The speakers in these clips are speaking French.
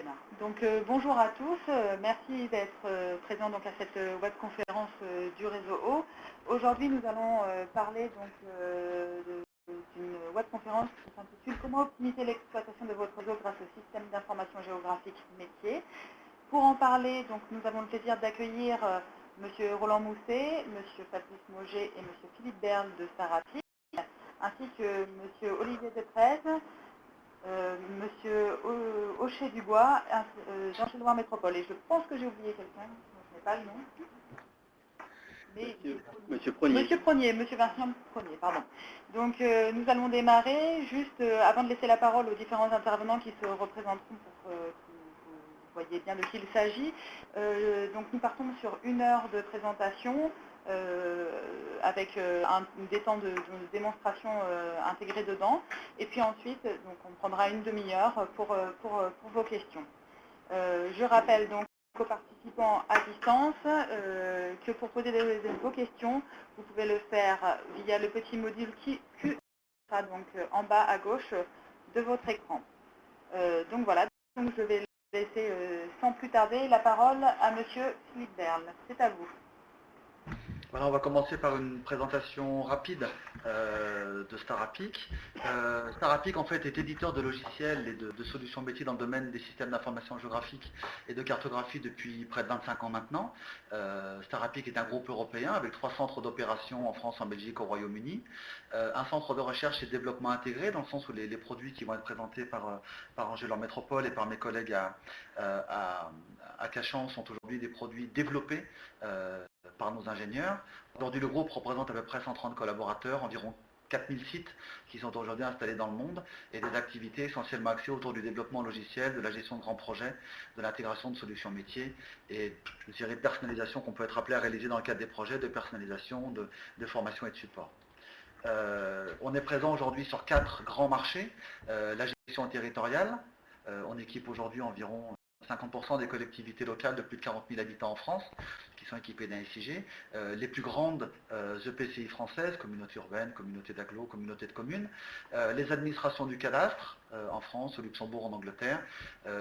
démarre. Donc bonjour à tous, merci d'être présents donc, à cette webconférence du réseau eau. Aujourd'hui nous allons parler d'une webconférence qui s'intitule Comment optimiser l'exploitation de votre réseau grâce au système d'information géographique métier. Pour en parler, donc, nous avons le plaisir d'accueillir Monsieur Roland Mousset, Monsieur Patrice Mauger et Monsieur Philippe Berle de Starapic, ainsi que Monsieur Olivier Deprez, Monsieur Aucher-Dubois, d'Angers Loire Métropole. Et je pense que j'ai oublié quelqu'un, je n'ai pas le nom. Mais Monsieur Pronier. Monsieur Pronier, Monsieur Vincent Pronier, pardon. Donc nous allons démarrer, juste avant de laisser la parole aux différents intervenants qui se représenteront pour que vous voyez bien de qui il s'agit. Donc nous partons sur 1 heure de présentation, avec des temps de démonstration intégrés dedans. Et puis ensuite, donc, on prendra une demi-heure pour vos questions. Je rappelle donc aux participants à distance que pour poser vos questions, vous pouvez le faire via le petit module qui sera donc en bas à gauche de votre écran. Donc voilà, donc je vais laisser sans plus tarder la parole à Monsieur Philippe Berle. C'est à vous. Voilà, on va commencer par une présentation rapide de Starapic. Starapic en fait est éditeur de logiciels et de solutions métiers dans le domaine des systèmes d'information géographique et de cartographie depuis près de 25 ans maintenant. Starapic est un groupe européen avec 3 centres d'opération en France, en Belgique, au Royaume-Uni. Un centre de recherche et de développement intégré dans le sens où les produits qui vont être présentés par Angers Loire Métropole et par mes collègues à Cachan sont aujourd'hui des produits développés par nos ingénieurs. Aujourd'hui, le groupe représente à peu près 130 collaborateurs, environ 4000 sites qui sont aujourd'hui installés dans le monde et des activités essentiellement axées autour du développement logiciel, de la gestion de grands projets, de l'intégration de solutions métiers et une série de personnalisations qu'on peut être appelé à réaliser dans le cadre des projets de personnalisation, de formation et de support. On est présent aujourd'hui sur 4 grands marchés. La gestion territoriale, on équipe aujourd'hui environ 50% des collectivités locales de plus de 40 000 habitants en France qui sont équipées d'un SIG. Les plus grandes EPCI françaises, communautés urbaines, communautés d'agglo, communautés de communes. Les administrations du cadastre en France, au Luxembourg, en Angleterre.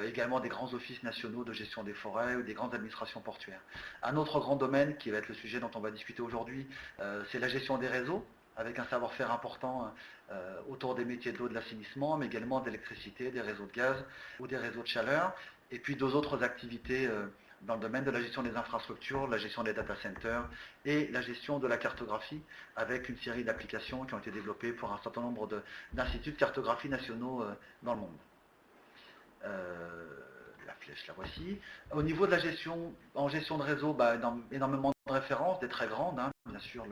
Également des grands offices nationaux de gestion des forêts ou des grandes administrations portuaires. Un autre grand domaine qui va être le sujet dont on va discuter aujourd'hui, c'est la gestion des réseaux, avec un savoir-faire important autour des métiers de l'eau, de l'assainissement, mais également d'électricité, des réseaux de gaz ou des réseaux de chaleur. Et puis 2 autres activités dans le domaine de la gestion des infrastructures, la gestion des data centers et la gestion de la cartographie, avec une série d'applications qui ont été développées pour un certain nombre d'instituts de cartographie nationaux dans le monde. La flèche, la voici. Au niveau de la gestion, en gestion de réseau, énormément de références, des très grandes, hein, bien sûr,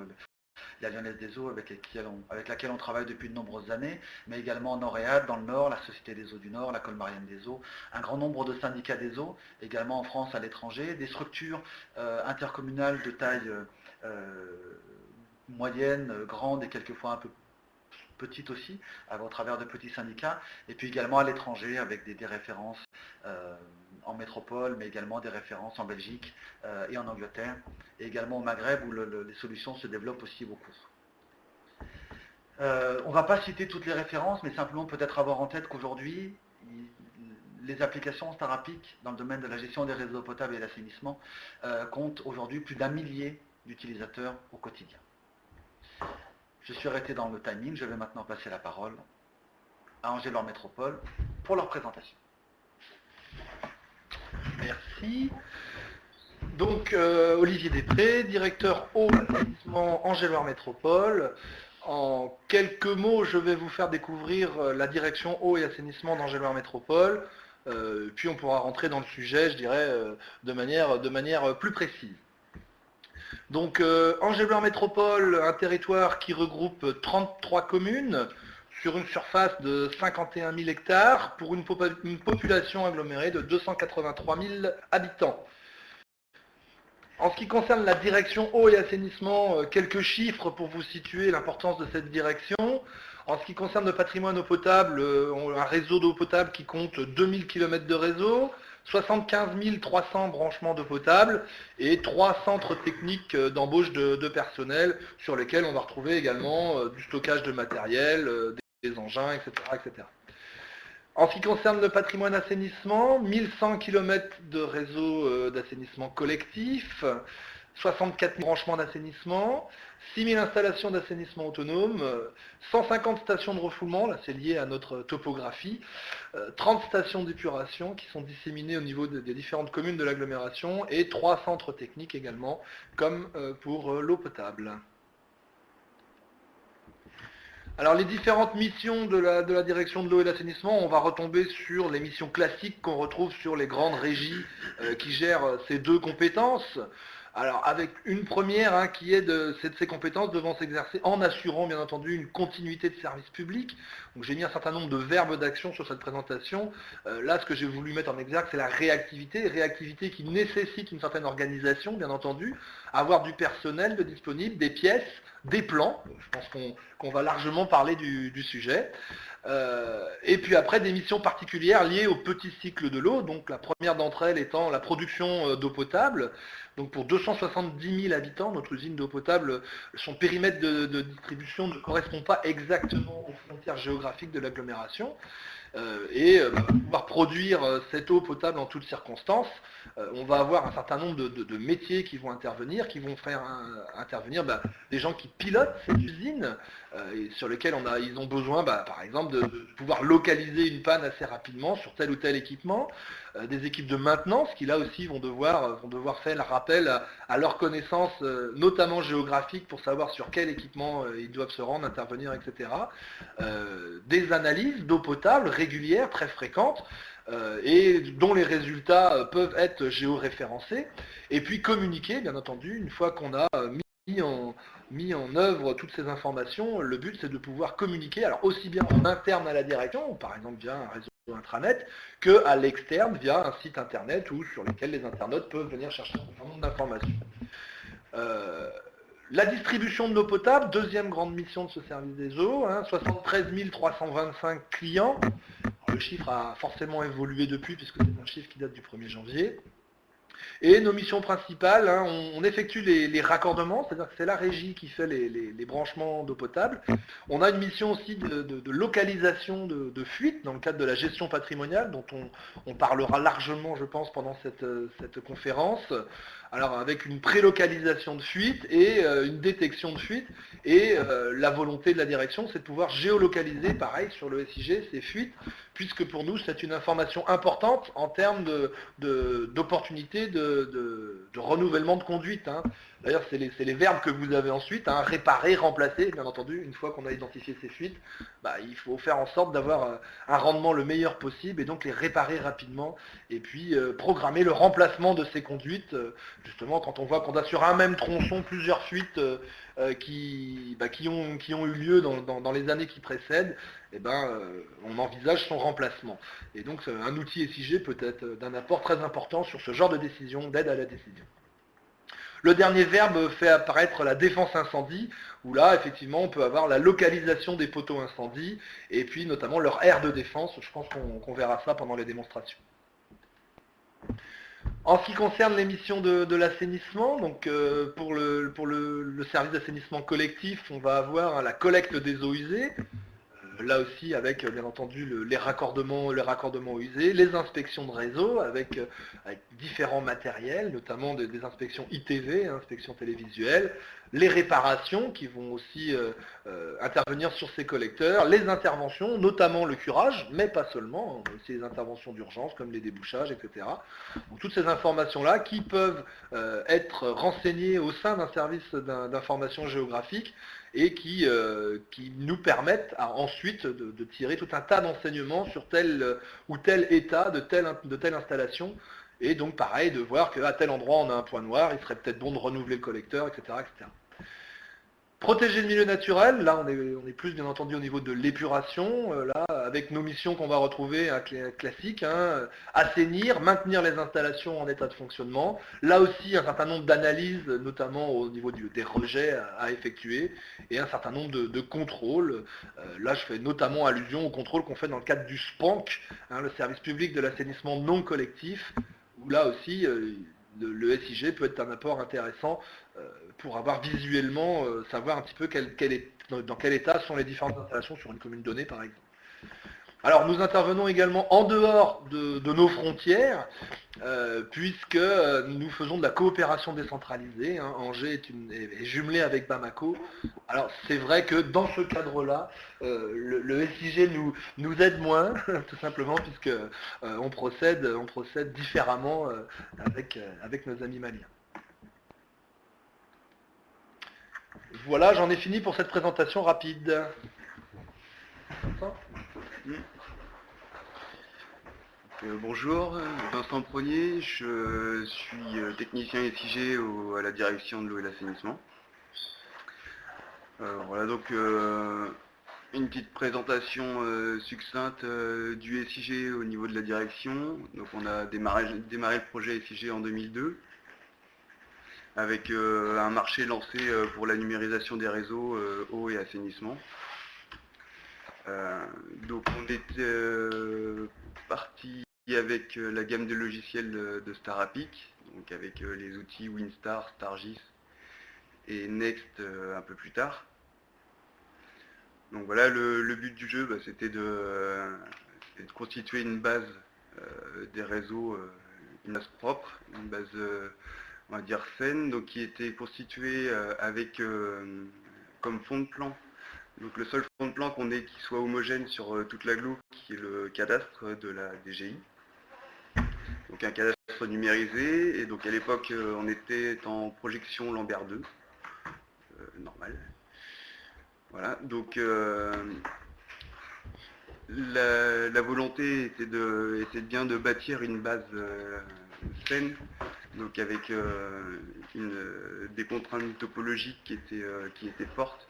la Lyonnaise des Eaux avec laquelle on travaille depuis de nombreuses années, mais également Noréade dans le Nord, la Société des Eaux du Nord, la Colmarienne des Eaux, un grand nombre de syndicats des eaux, également en France, à l'étranger, des structures intercommunales de taille moyenne, grande et quelquefois un peu petite aussi, au travers de petits syndicats, et puis également à l'étranger avec des références en métropole, mais également des références en Belgique et en Angleterre, et également au Maghreb où les solutions se développent aussi beaucoup. On ne va pas citer toutes les références, mais simplement peut-être avoir en tête qu'aujourd'hui, les applications Starapic dans le domaine de la gestion des réseaux potables et l'assainissement comptent aujourd'hui plus d'1 millier d'utilisateurs au quotidien. Je suis arrêté dans le timing, je vais maintenant passer la parole à Angers Loire Métropole pour leur présentation. Merci. Donc Olivier Després, directeur eau assainissement Angers Loire Métropole. En quelques mots, je vais vous faire découvrir la direction eau et assainissement d'Angers Loire Métropole. Puis on pourra rentrer dans le sujet, je dirais, de manière plus précise. Donc Angers Loire Métropole, un territoire qui regroupe 33 communes sur une surface de 51 000 hectares pour une population agglomérée de 283 000 habitants. En ce qui concerne la direction eau et assainissement, quelques chiffres pour vous situer l'importance de cette direction. En ce qui concerne le patrimoine eau potable, un réseau d'eau potable qui compte 2000 km de réseau, 75 300 branchements d'eau potable et 3 centres techniques d'embauche de personnel sur lesquels on va retrouver également du stockage de matériel, des engins, etc., etc. En ce qui concerne le patrimoine assainissement, 1100 km de réseau d'assainissement collectif, 64 000 branchements d'assainissement, 6 000 installations d'assainissement autonome, 150 stations de refoulement, là c'est lié à notre topographie, 30 stations d'épuration qui sont disséminées au niveau des différentes communes de l'agglomération et 3 centres techniques également, comme pour l'eau potable. Alors les différentes missions de la direction de l'eau et de l'assainissement, on va retomber sur les missions classiques qu'on retrouve sur les grandes régies qui gèrent ces deux compétences. Alors avec une première qui est de ces compétences devant s'exercer en assurant bien entendu une continuité de service public. Donc j'ai mis un certain nombre de verbes d'action sur cette présentation. Là ce que j'ai voulu mettre en exergue c'est la réactivité qui nécessite une certaine organisation bien entendu, avoir du personnel de disponible, des pièces, des plans, je pense qu'on va largement parler du sujet. Et puis après des missions particulières liées au petit cycle de l'eau, donc la première d'entre elles étant la production d'eau potable. Donc pour 270 000 habitants, notre usine d'eau potable, son périmètre de distribution ne correspond pas exactement aux frontières géographiques de l'agglomération. Pouvoir produire cette eau potable en toutes circonstances, on va avoir un certain nombre de métiers qui vont intervenir, qui vont faire intervenir des gens qui pilotent cette usine, et sur lesquels ils ont besoin, par exemple, de pouvoir localiser une panne assez rapidement sur tel ou tel équipement, des équipes de maintenance qui là aussi vont devoir faire rappel à leurs connaissances, notamment géographiques, pour savoir sur quel équipement ils doivent se rendre, intervenir, etc. Des analyses d'eau potable régulières, très fréquentes, et dont les résultats peuvent être géoréférencés, et puis communiquer, bien entendu, une fois qu'on a mis en œuvre toutes ces informations. Le but c'est de pouvoir communiquer, alors aussi bien en interne à la direction, par exemple via un réseau intranet, qu'à l'externe via un site internet sur lequel les internautes peuvent venir chercher un certain nombre d'informations. La distribution de l'eau potable, deuxième grande mission de ce service des eaux, 73 325 clients. Le chiffre a forcément évolué depuis, puisque c'est un chiffre qui date du 1er janvier. Et nos missions principales, on effectue les raccordements, c'est-à-dire que c'est la régie qui fait les branchements d'eau potable. On a une mission aussi de localisation de fuites dans le cadre de la gestion patrimoniale, dont on parlera largement, je pense, pendant cette conférence. Alors avec une prélocalisation de fuite et une détection de fuite, et la volonté de la direction, c'est de pouvoir géolocaliser, pareil, sur le SIG, ces fuites, puisque pour nous, c'est une information importante en termes d'opportunités de renouvellement de conduite. D'ailleurs, c'est les verbes que vous avez ensuite, réparer, remplacer, bien entendu, une fois qu'on a identifié ces fuites, il faut faire en sorte d'avoir un rendement le meilleur possible, et donc les réparer rapidement, et puis programmer le remplacement de ces conduites, justement, quand on voit qu'on a sur un même tronçon plusieurs fuites qui ont eu lieu dans les années qui précèdent, on envisage son remplacement. Et donc un outil SIG peut être d'un apport très important sur ce genre de décision, d'aide à la décision. Le dernier verbe fait apparaître la défense incendie, où là, effectivement, on peut avoir la localisation des poteaux incendie, et puis notamment leur aire de défense. Je pense qu'on verra ça pendant les démonstrations. En ce qui concerne les missions de l'assainissement, donc pour le service d'assainissement collectif, on va avoir la collecte des eaux usées, là aussi avec bien entendu les raccordements aux usées, les inspections de réseau avec différents matériels, notamment des inspections ITV, inspections télévisuelles, les réparations qui vont aussi intervenir sur ces collecteurs, les interventions, notamment le curage, mais pas seulement, on a aussi les interventions d'urgence comme les débouchages, etc. Donc, toutes ces informations-là qui peuvent être renseignées au sein d'un service d'information géographique et qui nous permettent ensuite de tirer tout un tas d'enseignements sur tel ou tel état de telle installation. Et donc pareil, de voir qu'à tel endroit on a un point noir, il serait peut-être bon de renouveler le collecteur, etc. etc. Protéger le milieu naturel, là on est plus bien entendu au niveau de l'épuration, là avec nos missions qu'on va retrouver classiques, assainir, maintenir les installations en état de fonctionnement, là aussi un certain nombre d'analyses, notamment au niveau des rejets à effectuer, et un certain nombre de contrôles, là je fais notamment allusion aux contrôles qu'on fait dans le cadre du SPANC, le service public de l'assainissement non collectif, où là aussi le SIG peut être un apport intéressant pour avoir visuellement, savoir un petit peu dans quel état sont les différentes installations sur une commune donnée par exemple. Alors nous intervenons également en dehors de nos frontières, puisque nous faisons de la coopération décentralisée, hein. Angers est jumelé avec Bamako. Alors c'est vrai que dans ce cadre-là, le SIG nous aide moins, tout simplement, puisque on procède différemment avec nos amis maliens. Voilà, j'en ai fini pour cette présentation rapide. Bonjour, Vincent Pronier, je suis technicien SIG à la direction de l'eau et l'assainissement. Voilà donc une petite présentation succincte du SIG au niveau de la direction. Donc on a démarré le projet SIG en 2002 avec un marché lancé pour la numérisation des réseaux eau et assainissement. Donc on était parti avec la gamme de logiciels de Starapic, donc avec les outils WinStar, Stargis et Next un peu plus tard. Donc voilà, le but du jeu, c'était de constituer une base des réseaux, une base propre, une base on va dire saine, donc qui était constituée avec comme fond de plan. Donc le seul fond de plan qu'on ait qui soit homogène sur toute l'agglo, qui est le cadastre de la DGI. Donc un cadastre numérisé, et donc à l'époque on était en projection Lambert 2, normal. Voilà, donc la volonté était bien de bâtir une base saine, donc avec des contraintes topologiques qui étaient fortes,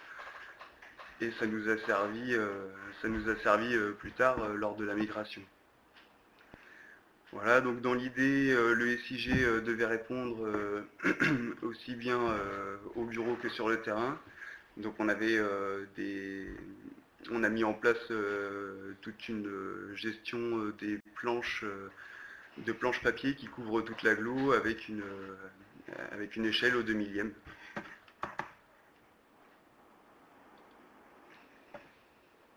et ça nous a servi plus tard lors de la migration. Voilà, donc dans l'idée, le SIG devait répondre aussi bien au bureau que sur le terrain. Donc on a mis en place toute une gestion des planches, de planches papier qui couvrent toute l'agglo avec une échelle au 2 millième.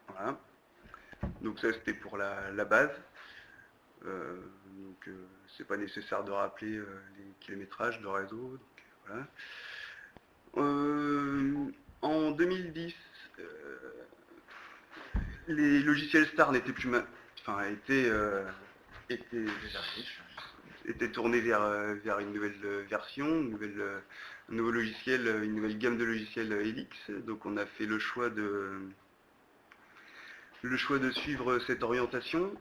Voilà. Donc ça c'était pour la base. Donc c'est pas nécessaire de rappeler les kilométrages de réseau. Donc, voilà. En 2010, les logiciels Star n'étaient plus étaient tournés vers une nouvelle version, un nouveau logiciel, une nouvelle gamme de logiciels Helix. Donc on a fait le choix de suivre cette orientation,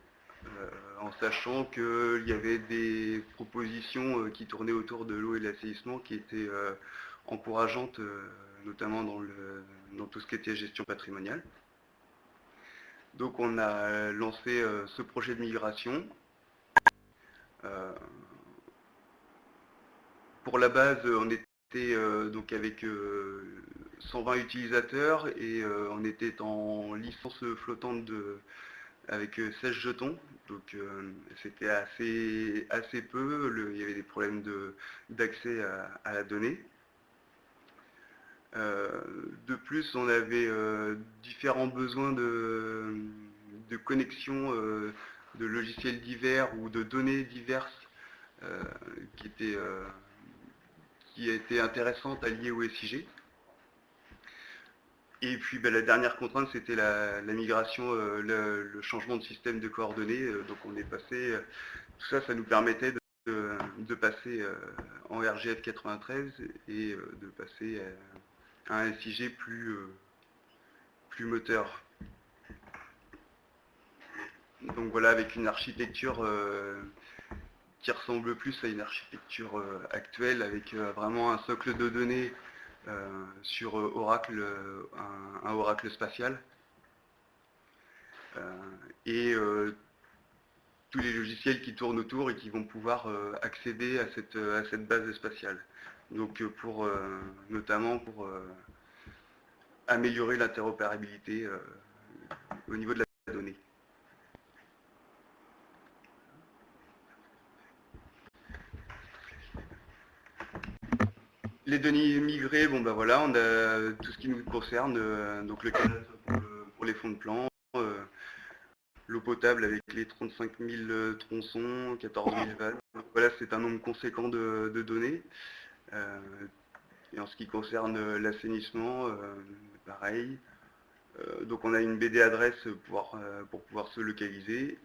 en sachant qu'il y avait des propositions qui tournaient autour de l'eau et de l'assainissement qui étaient encourageantes, notamment dans tout ce qui était gestion patrimoniale. Donc on a lancé ce projet de migration. Pour la base, on était donc avec 120 utilisateurs et on était en licence flottante avec 16 jetons, donc c'était assez peu, il y avait des problèmes d'accès à la donnée. De plus, on avait différents besoins de connexion de logiciels divers ou de données diverses qui étaient intéressantes à lier au SIG. Et puis la dernière contrainte, c'était la migration, le changement de système de coordonnées. Donc on est passé, tout ça, ça nous permettait de passer en RGF 93 et de passer à un SIG plus moteur. Donc voilà, avec une architecture qui ressemble plus à une architecture actuelle, avec vraiment un socle de données sur Oracle, un Oracle spatial, et tous les logiciels qui tournent autour et qui vont pouvoir accéder à cette base spatiale. Donc notamment pour améliorer l'interopérabilité au niveau de la donnée. Les données migrées, bon ben voilà, on a tout ce qui nous concerne, donc le cadastre pour les fonds de plan, l'eau potable avec les 35 000 tronçons, 14 000 valves. Donc voilà, c'est un nombre conséquent de données. Et en ce qui concerne l'assainissement, pareil. Donc on a une BD adresse pour pouvoir se localiser.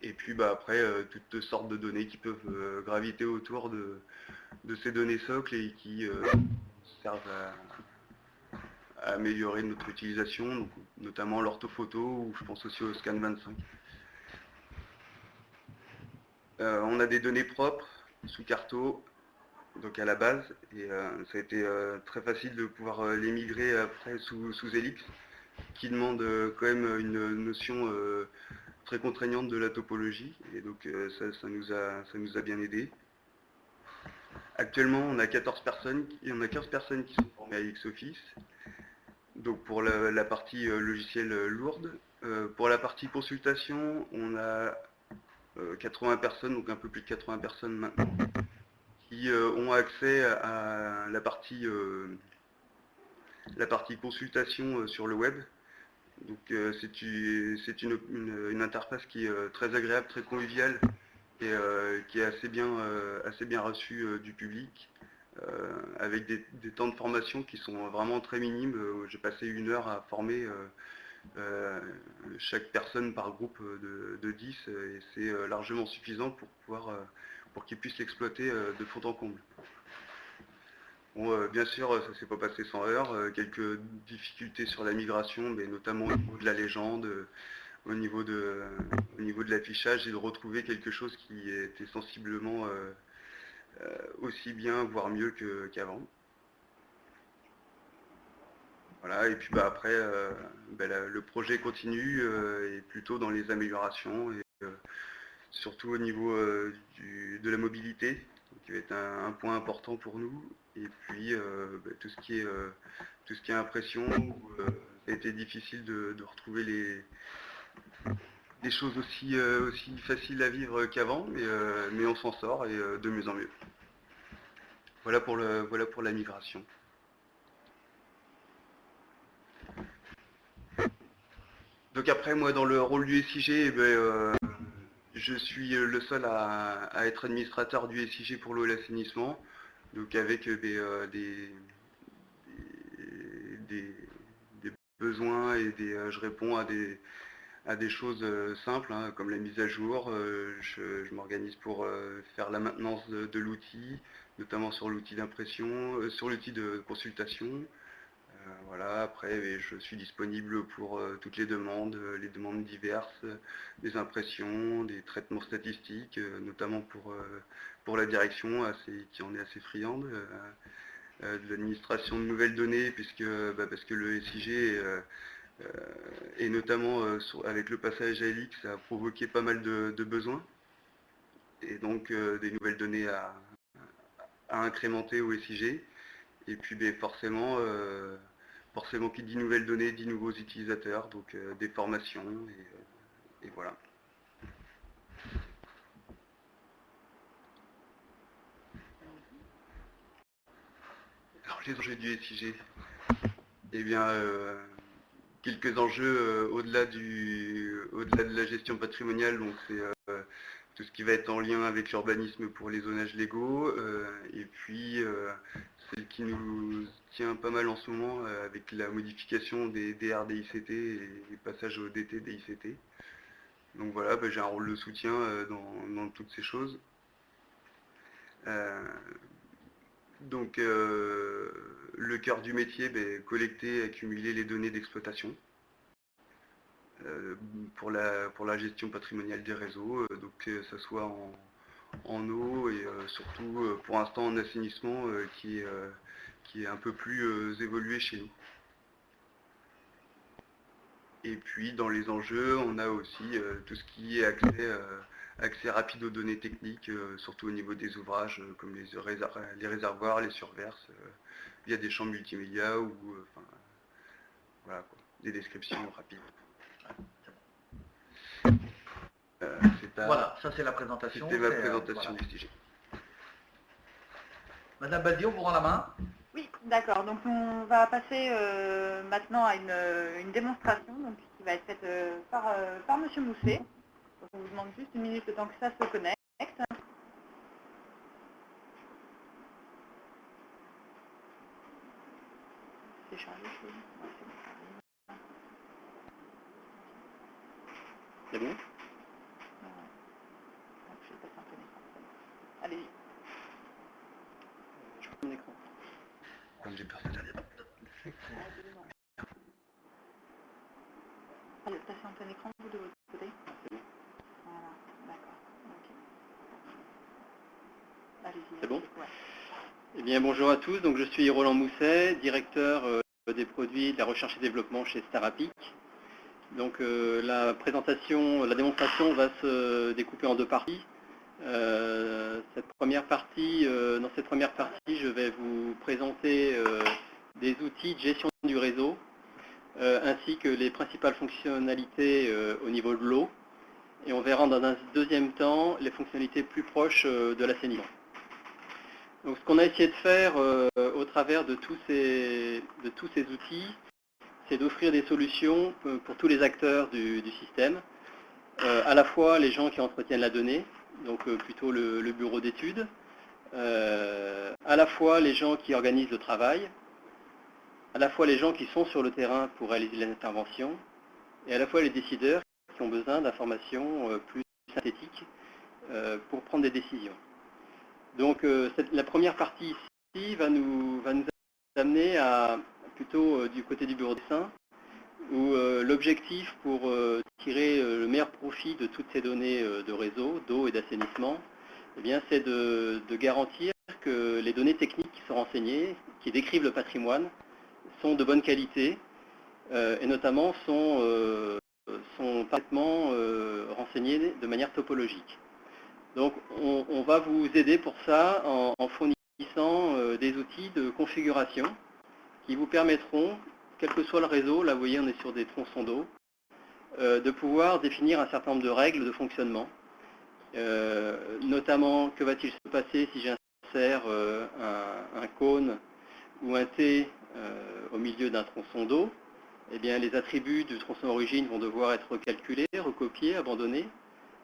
Et puis après, toutes sortes de données qui peuvent graviter autour de ces données socles et qui servent à améliorer notre utilisation, donc, notamment l'orthophoto ou je pense aussi au scan 25. On a des données propres sous Carto, donc à la base, et ça a été très facile de pouvoir les migrer après sous Helix, qui demande quand même une notion très contraignante de la topologie, et donc ça nous a bien aidé. Actuellement, on a 14 personnes, il y en a 15 personnes qui sont formées à LixOffice, donc pour la partie logicielle lourde. Pour la partie consultation, on a 80 personnes, donc un peu plus de 80 personnes maintenant, qui ont accès à la partie consultation sur le web. Donc c'est une interface qui est très agréable, très conviviale et qui est assez bien reçue du public, avec des temps de formation qui sont vraiment très minimes. J'ai passé 1 heure à former chaque personne par groupe de 10 et c'est largement suffisant pour qu'ils puissent l'exploiter de fond en comble. Bon, bien sûr, ça s'est pas passé sans heurts, quelques difficultés sur la migration, mais notamment au niveau de la légende, au niveau de l'affichage et de retrouver quelque chose qui était sensiblement aussi bien, voire mieux qu'avant. Voilà, et puis après, le projet continue et plutôt dans les améliorations et surtout au niveau de la mobilité, qui va être un point important pour nous. Et puis tout ce qui est impression, où ça a été difficile de retrouver des choses aussi faciles à vivre qu'avant, mais on s'en sort et de mieux en mieux. Voilà pour la migration. Donc après, moi, dans le rôle du SIG, je suis le seul à être administrateur du SIG pour l'eau et l'assainissement, donc avec des besoins et je réponds à des choses simples, hein, comme la mise à jour. Je m'organise pour faire la maintenance de l'outil, notamment sur l'outil d'impression, sur l'outil de consultation. Voilà, après, je suis disponible pour toutes les demandes diverses, des impressions, des traitements statistiques, notamment pour la direction qui en est assez friande, de l'administration de nouvelles données, parce que le SIG, et notamment avec le passage à Helix, ça a provoqué pas mal de besoins, et donc des nouvelles données à incrémenter au SIG, et puis forcément qui dit nouvelles données, dit nouveaux utilisateurs, donc des formations, et voilà. Alors les enjeux du SIG, eh bien, quelques enjeux au-delà de la gestion patrimoniale, donc c'est tout ce qui va être en lien avec l'urbanisme pour les zonages légaux, et puis celle qui nous tient pas mal en ce moment avec la modification des DR DICT et les passages au DT DICT. Donc voilà, j'ai un rôle de soutien dans toutes ces choses. Donc le cœur du métier, collecter et accumuler les données d'exploitation pour la gestion patrimoniale des réseaux, donc que ce soit en eau et surtout pour l'instant en assainissement qui est un peu plus évolué chez nous. Et puis dans les enjeux, on a aussi tout ce qui est accès rapide aux données techniques, surtout au niveau des ouvrages comme les réservoirs, les surverses, via des champs multimédia ou voilà, quoi, des descriptions rapides. Voilà, ça c'est la présentation. C'était ma présentation du SIG. Madame Baldi, on vous rend la main. Oui, d'accord. Donc on va passer maintenant à une démonstration donc, qui va être faite par Monsieur Mousset. Donc, on vous demande juste une minute le temps que ça se connecte. C'est chargé, je trouve. Ouais, c'est bon, ça arrive. C'est bon? Donc, je vais passer un peu l'écran. Allez-y. Je prends mon écran. Comme j'ai personnalisé. Allez, passez en plein écran, vous, de votre côté. C'est bon. Voilà, d'accord. Ok. Allez-y. C'est bon? Ouais. Eh bien, bonjour à tous. Donc, je suis Roland Mousset, directeur des produits de la recherche et développement chez Starapic. Donc, la démonstration va se découper en deux parties. Dans cette première partie, je vais vous présenter des outils de gestion du réseau, ainsi que les principales fonctionnalités au niveau de l'eau. Et on verra dans un deuxième temps les fonctionnalités plus proches de l'assainissement. Donc ce qu'on a essayé de faire au travers de tous ces outils, c'est d'offrir des solutions pour tous les acteurs du système, à la fois les gens qui entretiennent la donnée, donc plutôt le bureau d'études, à la fois les gens qui organisent le travail, à la fois les gens qui sont sur le terrain pour réaliser les interventions, et à la fois les décideurs qui ont besoin d'informations plus synthétiques pour prendre des décisions. Donc la première partie ici va nous amener à plutôt du côté du bureau de dessin, où l'objectif pour tirer le meilleur profit de toutes ces données de réseau, d'eau et d'assainissement, eh bien, c'est de garantir que les données techniques qui sont renseignées, qui décrivent le patrimoine, sont de bonne qualité et notamment sont parfaitement renseignées de manière topologique. Donc on va vous aider pour ça en fournissant des outils de configuration qui vous permettront, quel que soit le réseau, là vous voyez on est sur des tronçons d'eau, de pouvoir définir un certain nombre de règles de fonctionnement. Notamment, que va-t-il se passer si j'insère un cône ou un T au milieu d'un tronçon d'eau? Eh bien, les attributs du tronçon d'origine vont devoir être calculés, recopiés, abandonnés.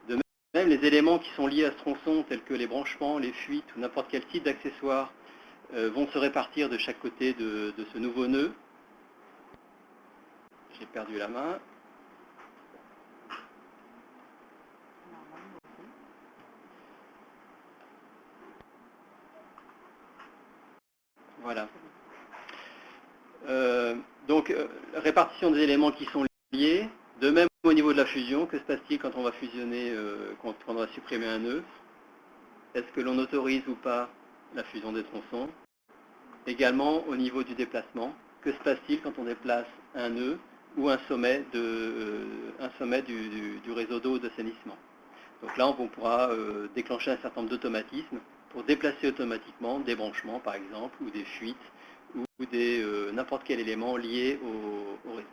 De même, les éléments qui sont liés à ce tronçon, tels que les branchements, les fuites ou n'importe quel type d'accessoires, vont se répartir de chaque côté de ce nouveau nœud. J'ai perdu la main. Voilà. Donc, répartition des éléments qui sont liés. De même au niveau de la fusion, que se passe-t-il quand on va fusionner, quand on va supprimer un nœud? Est-ce que l'on autorise ou pas la fusion des tronçons? Également au niveau du déplacement, que se passe-t-il quand on déplace un nœud ou un sommet du réseau d'eau d'assainissement? Donc là, on pourra déclencher un certain nombre d'automatismes pour déplacer automatiquement des branchements, par exemple, ou des fuites, ou n'importe quel élément lié au réseau.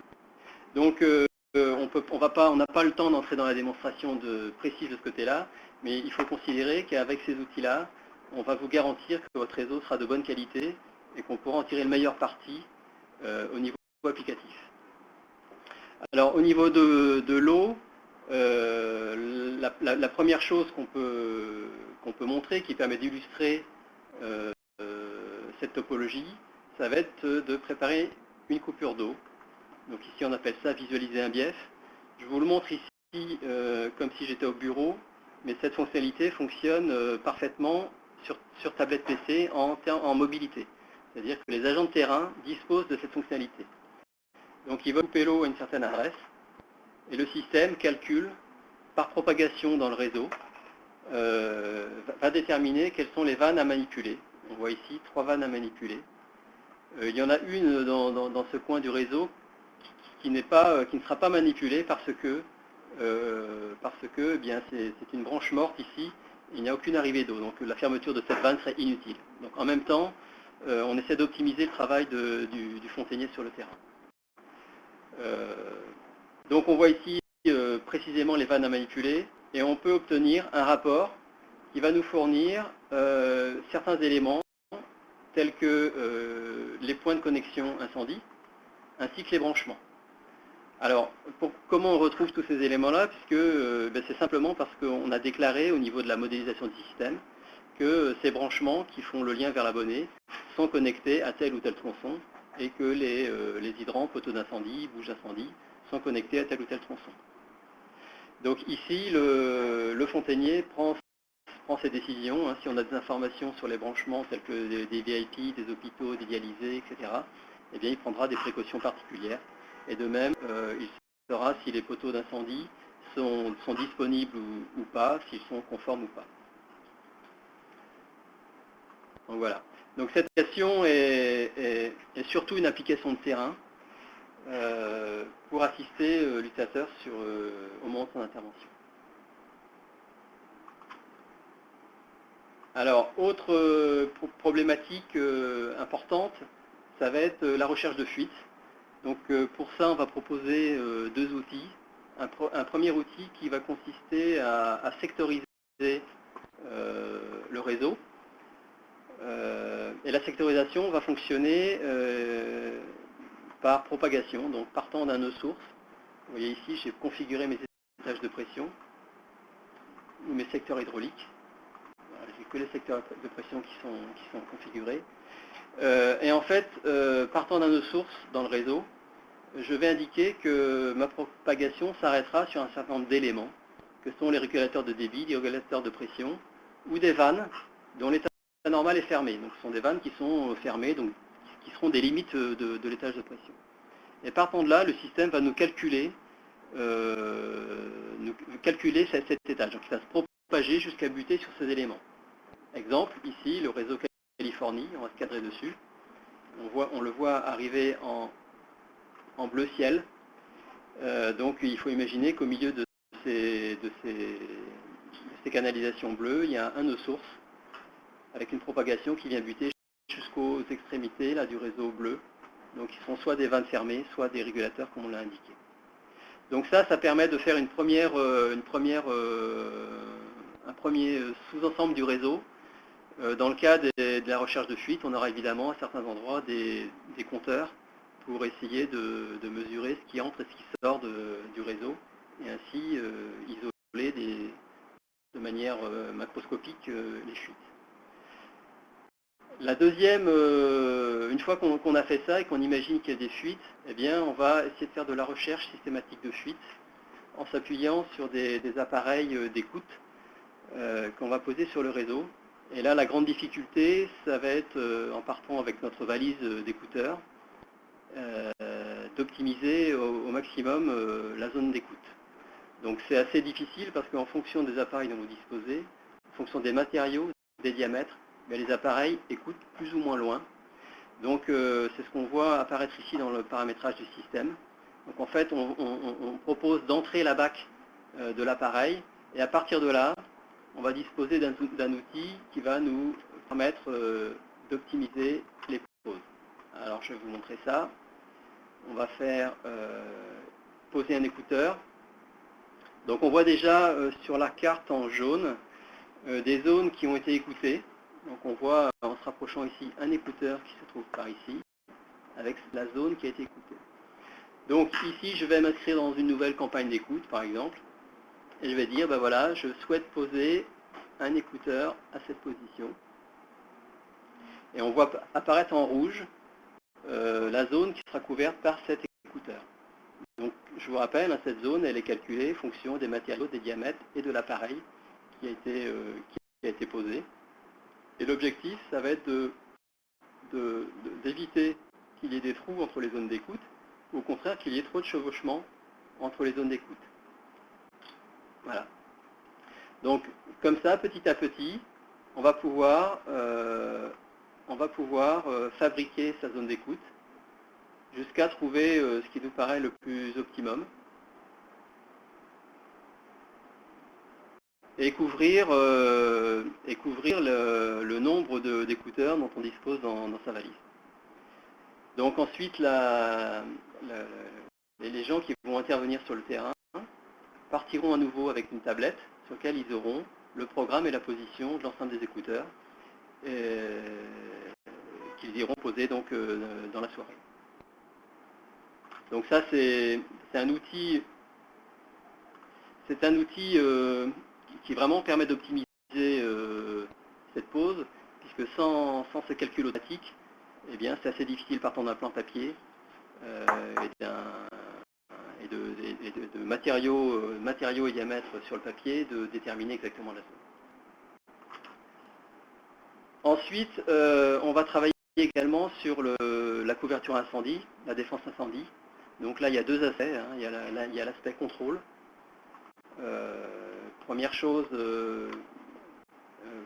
Donc, on n'a pas le temps d'entrer dans la démonstration précise de ce côté-là, mais il faut considérer qu'avec ces outils-là, on va vous garantir que votre réseau sera de bonne qualité et qu'on pourra en tirer le meilleur parti au niveau applicatif. Alors, au niveau de l'eau, la première chose qu'on peut montrer, qui permet d'illustrer cette topologie, ça va être de préparer une coupure d'eau. Donc ici on appelle ça visualiser un bief. Je vous le montre ici comme si j'étais au bureau, mais cette fonctionnalité fonctionne parfaitement sur tablette PC en mobilité. C'est-à-dire que les agents de terrain disposent de cette fonctionnalité. Donc ils vont couper l'eau à une certaine adresse, et le système calcule par propagation dans le réseau, va déterminer quelles sont les vannes à manipuler. On voit ici 3 vannes à manipuler. Il y en a une dans ce coin du réseau qui ne sera pas manipulée parce que eh bien, c'est une branche morte ici, il n'y a aucune arrivée d'eau, donc la fermeture de cette vanne serait inutile. Donc en même temps, on essaie d'optimiser le travail du fontainier sur le terrain. Donc on voit ici précisément les vannes à manipuler, et on peut obtenir un rapport qui va nous fournir certains éléments tels que les points de connexion incendie, ainsi que les branchements. Alors, comment on retrouve tous ces éléments-là? Puisque c'est simplement parce qu'on a déclaré au niveau de la modélisation du système que ces branchements qui font le lien vers l'abonné sont connectés à tel ou tel tronçon et que les hydrants, poteaux d'incendie, bouches d'incendie sont connectés à tel ou tel tronçon. Donc ici, le fontainier prend ses décisions. Si on a des informations sur les branchements tels que des VIP, des hôpitaux, des dialysés, etc., eh bien, il prendra des précautions particulières. Et de même, il saura si les poteaux d'incendie sont disponibles ou pas, s'ils sont conformes ou pas. Donc voilà. Donc cette application est surtout une application de terrain pour assister l'utilisateur au moment de son intervention. Alors, autre problématique importante, ça va être la recherche de fuite. Donc pour ça, on va proposer deux outils. Un premier outil qui va consister à sectoriser le réseau. Et la sectorisation va fonctionner par propagation, donc partant d'un nœud source. Vous voyez ici, j'ai configuré mes étages de pression ou mes secteurs hydrauliques. J'ai que les secteurs de pression qui sont configurés. Et en fait, partant d'un nœud source dans le réseau, je vais indiquer que ma propagation s'arrêtera sur un certain nombre d'éléments, que sont les régulateurs de débit, les régulateurs de pression, ou des vannes dont l'état normal est fermé. Donc ce sont des vannes qui sont fermées, donc qui seront des limites de l'étage de pression. Et partant de là, le système va nous calculer cet étage. Donc il va se propager jusqu'à buter sur ces éléments. Exemple, ici, le réseau Californie, on va se cadrer dessus. On le voit arriver en bleu ciel. Donc il faut imaginer qu'au milieu de ces canalisations bleues, il y a un nœud source avec une propagation qui vient buter jusqu'aux extrémités là, du réseau bleu. Donc ils sont soit des vannes fermées, soit des régulateurs comme on l'a indiqué. Donc ça permet de faire un premier sous-ensemble du réseau. Dans le cas de la recherche de fuite, on aura évidemment à certains endroits des compteurs pour essayer de mesurer ce qui entre et ce qui sort du réseau et ainsi isoler de manière macroscopique les fuites. La deuxième, une fois qu'on a fait ça et qu'on imagine qu'il y a des fuites, eh bien, on va essayer de faire de la recherche systématique de fuites en s'appuyant sur des appareils d'écoute qu'on va poser sur le réseau. Et là, la grande difficulté, ça va être, en partant avec notre valise d'écouteurs, d'optimiser au maximum la zone d'écoute. Donc c'est assez difficile parce qu'en fonction des appareils dont vous disposez, en fonction des matériaux, des diamètres, les appareils écoutent plus ou moins loin. Donc c'est ce qu'on voit apparaître ici dans le paramétrage du système. Donc en fait, on propose d'entrer la BAC de l'appareil et à partir de là, on va disposer d'un outil qui va nous permettre d'optimiser les pauses. Alors je vais vous montrer ça. On va faire poser un écouteur. Donc on voit déjà sur la carte en jaune des zones qui ont été écoutées. Donc on voit en se rapprochant ici un écouteur qui se trouve par ici avec la zone qui a été écoutée. Donc ici je vais m'inscrire dans une nouvelle campagne d'écoute par exemple et je vais dire ben voilà, je souhaite poser un écouteur à cette position et on voit apparaître en rouge la zone qui sera couverte par cet écouteur. Donc je vous rappelle, cette zone elle est calculée en fonction des matériaux, des diamètres et de l'appareil qui a été posé. Et l'objectif, ça va être d'éviter qu'il y ait des trous entre les zones d'écoute, ou au contraire qu'il y ait trop de chevauchement entre les zones d'écoute. Voilà. Donc, comme ça, petit à petit, on va pouvoir fabriquer sa zone d'écoute jusqu'à trouver ce qui nous paraît le plus optimum. Et couvrir le nombre d'écouteurs dont on dispose dans sa valise. Donc ensuite, les gens qui vont intervenir sur le terrain partiront à nouveau avec une tablette sur laquelle ils auront le programme et la position de l'ensemble des écouteurs qu'ils iront poser donc, dans la soirée. Donc ça, c'est un outil, qui vraiment permet d'optimiser cette pose, puisque sans ces calculs automatiques, eh bien, c'est assez difficile partant d'un plan papier et de matériaux et diamètres sur le papier, de déterminer exactement la zone. Ensuite, on va travailler également sur la couverture incendie, la défense incendie. Donc là, il y a deux aspects, hein. Il y a l'aspect contrôle. Première chose,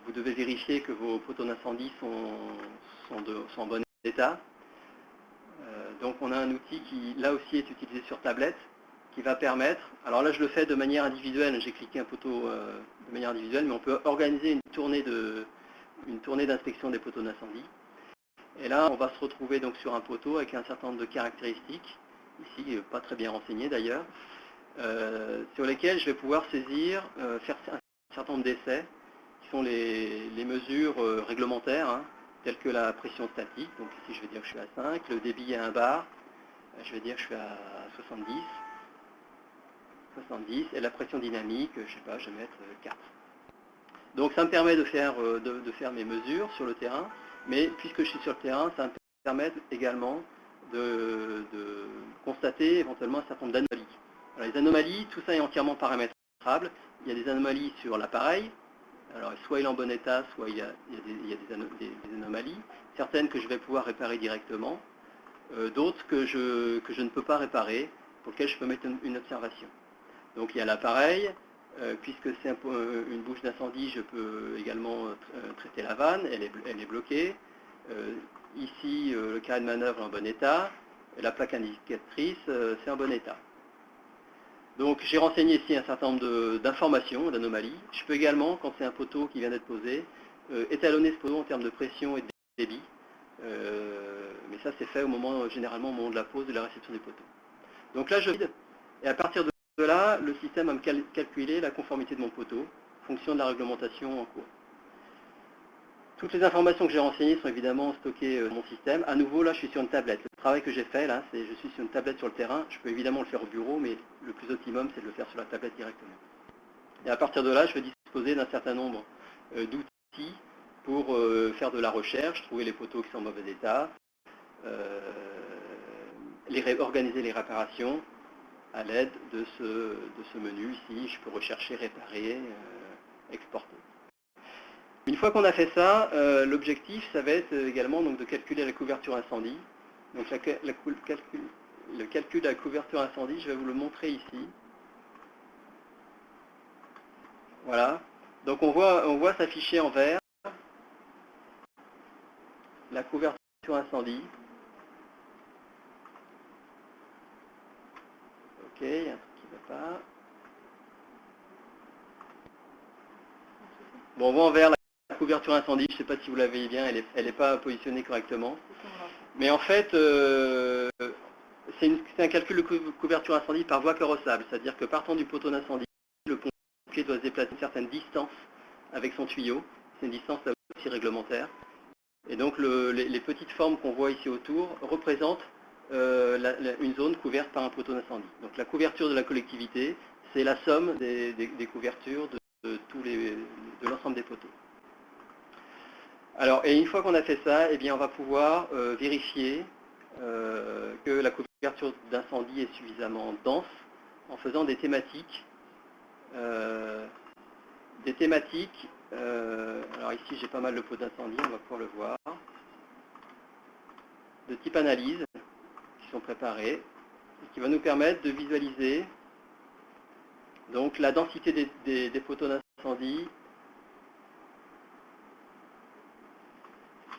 vous devez vérifier que vos poteaux d'incendie sont en bon état. Donc on a un outil qui, là aussi, est utilisé sur tablette, qui va permettre, alors là je le fais de manière individuelle, j'ai cliqué un poteau de manière individuelle, mais on peut organiser une tournée d'inspection des poteaux d'incendie. Et là, on va se retrouver donc sur un poteau avec un certain nombre de caractéristiques, ici pas très bien renseignées d'ailleurs, sur lesquelles je vais pouvoir saisir, faire un certain nombre d'essais, qui sont les mesures réglementaires, hein, telles que la pression statique. Donc ici, je vais dire que je suis à 5, le débit à 1 bar, je vais dire que je suis à 70, et la pression dynamique, je sais pas, je vais mettre 4. Donc ça me permet de faire mes mesures sur le terrain, mais puisque je suis sur le terrain, ça me permet également de constater éventuellement un certain nombre d'anomalies. Alors les anomalies, tout ça est entièrement paramétrable. Il y a des anomalies sur l'appareil, alors soit il est en bon état, soit il y a des anomalies, certaines que je vais pouvoir réparer directement, d'autres que je ne peux pas réparer, pour lesquelles je peux mettre une observation. Donc il y a l'appareil, puisque c'est une bouche d'incendie, je peux également traiter la vanne, elle est bloquée. Ici, le carré de manœuvre est en bon état, et la plaque indicatrice, c'est en bon état. Donc j'ai renseigné ici un certain nombre d'informations, d'anomalies. Je peux également, quand c'est un poteau qui vient d'être posé, étalonner ce poteau en termes de pression et de débit. Mais ça c'est fait généralement au moment de la pose, de la réception des poteaux. Donc là je vide, et à partir de là, le système va me calculer la conformité de mon poteau, en fonction de la réglementation en cours. Toutes les informations que j'ai renseignées sont évidemment stockées dans mon système. À nouveau, là, je suis sur une tablette. Le travail que j'ai fait, là, c'est je suis sur une tablette sur le terrain. Je peux évidemment le faire au bureau, mais le plus optimum, c'est de le faire sur la tablette directement. Et à partir de là, je vais disposer d'un certain nombre d'outils pour faire de la recherche, trouver les poteaux qui sont en mauvais état, organiser les réparations à l'aide de ce menu ici. Je peux rechercher, réparer, exporter. Une fois qu'on a fait ça, l'objectif, ça va être également donc, de calculer la couverture incendie. Donc le calcul de la couverture incendie, je vais vous le montrer ici. Voilà. Donc on voit s'afficher en vert la couverture incendie. Ok, il y a un truc qui ne va pas. Bon, on voit en vert la couverture incendie, je ne sais pas si vous la voyez bien, elle n'est pas positionnée correctement. Mais en fait, c'est un calcul de couverture incendie par voie carrossable, c'est-à-dire que partant du poteau d'incendie, le pompier doit se déplacer une certaine distance avec son tuyau. C'est une distance là aussi réglementaire. Et donc les petites formes qu'on voit ici autour représentent une zone couverte par un poteau d'incendie. Donc la couverture de la collectivité, c'est la somme des couvertures de l'ensemble des poteaux. Alors, et une fois qu'on a fait ça, eh bien, on va pouvoir vérifier que la couverture d'incendie est suffisamment dense en faisant des thématiques. Alors ici, j'ai pas mal de pots d'incendie, on va pouvoir le voir. De type analyse, qui sont préparés, et qui va nous permettre de visualiser donc, la densité des poteaux d'incendie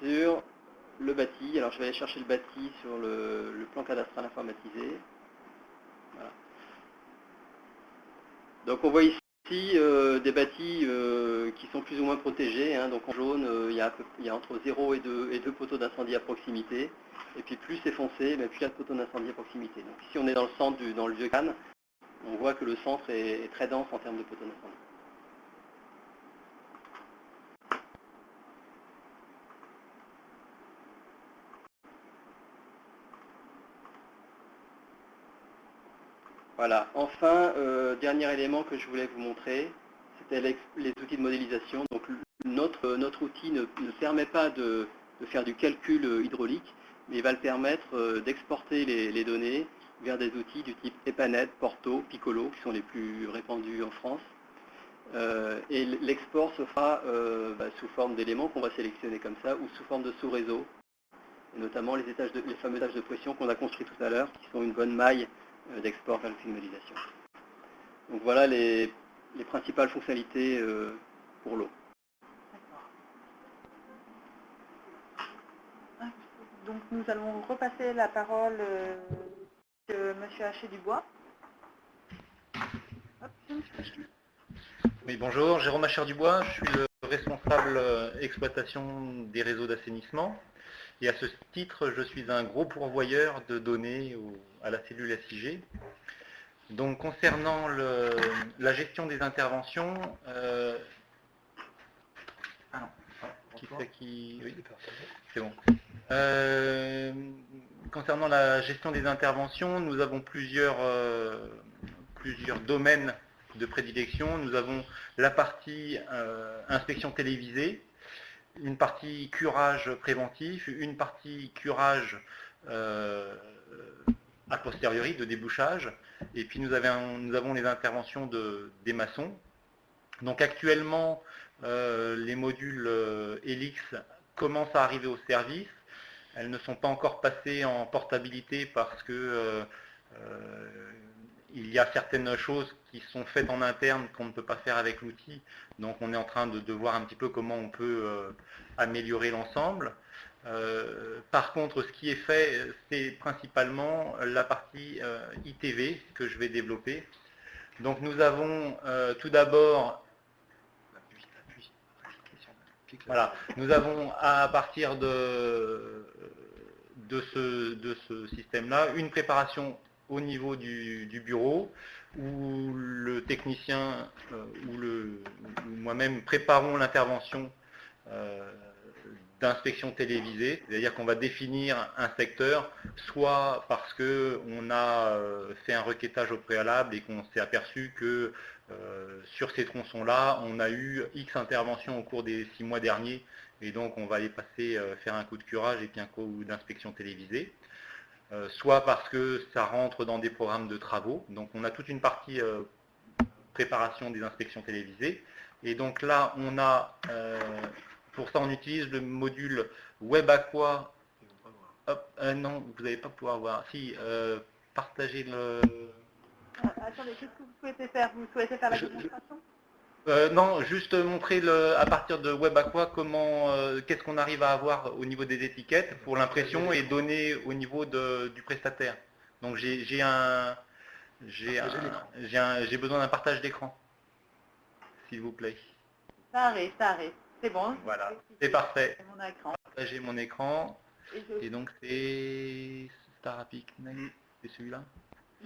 sur le bâti. Alors je vais aller chercher le bâti sur le plan cadastral informatisé. Voilà. Donc on voit ici des bâtis qui sont plus ou moins protégés. Hein. Donc en jaune, il y a entre 0 et 2 poteaux d'incendie à proximité. Et puis plus c'est foncé, plus il y a de poteaux d'incendie à proximité. Donc ici on est dans le centre, dans le vieux Cannes. On voit que le centre est très dense en termes de poteaux d'incendie. Voilà. Enfin, dernier élément que je voulais vous montrer, c'était les outils de modélisation. Donc notre outil ne permet pas de faire du calcul hydraulique, mais il va le permettre d'exporter les données vers des outils du type EPANET, Porto, Piccolo, qui sont les plus répandus en France. Et l'export se fera sous forme d'éléments qu'on va sélectionner comme ça, ou sous forme de sous-réseau, et notamment les fameux étages de pression qu'on a construits tout à l'heure, qui sont une bonne maille d'export vers l'outil de modélisation. Donc voilà les principales fonctionnalités pour l'eau. D'accord. Donc nous allons repasser la parole à M. Haché-Dubois. Oui, bonjour, Jérôme Hacher-Dubois, je suis le responsable exploitation des réseaux d'assainissement. Et à ce titre, je suis un gros pourvoyeur de données à la cellule SIG. Donc concernant la gestion des interventions, qui c'est qui... Oui, c'est bon. Concernant la gestion des interventions, nous avons plusieurs domaines de prédilection. Nous avons la partie inspection télévisée, une partie curage préventif, une partie curage a posteriori de débouchage, et puis nous avons les interventions des maçons. Donc actuellement, les modules Helix commencent à arriver au service. Elles ne sont pas encore passées en portabilité parce que il y a certaines choses qui sont faites en interne qu'on ne peut pas faire avec l'outil. Donc on est en train de voir un petit peu comment on peut améliorer l'ensemble. Par contre, ce qui est fait, c'est principalement la partie ITV que je vais développer. Donc nous avons tout d'abord... Voilà, nous avons à partir de ce système-là une préparation au niveau du bureau où le technicien ou moi-même préparons l'intervention d'inspection télévisée, c'est-à-dire qu'on va définir un secteur, soit parce qu'on a fait un requêtage au préalable et qu'on s'est aperçu que sur ces tronçons-là, on a eu X interventions au cours des 6 mois derniers, et donc on va les passer faire un coup de curage et puis un coup d'inspection télévisée. Soit parce que ça rentre dans des programmes de travaux, donc on a toute une partie préparation des inspections télévisées, et donc là on a, pour ça on utilise le module WebAqua. Hop, non, vous n'allez pas pouvoir voir, si, partager le... Attendez, qu'est-ce que vous souhaitez faire? Vous souhaitez faire la démonstration? Non, juste montrer à partir de WebAqua comment, qu'est-ce qu'on arrive à avoir au niveau des étiquettes pour l'impression et donner au niveau du prestataire. Donc j'ai besoin d'un partage d'écran, s'il vous plaît. Ça arrive, c'est bon. Voilà, c'est parfait. C'est mon écran. Partager mon écran. Et Et donc c'est Starapic Next, c'est celui-là.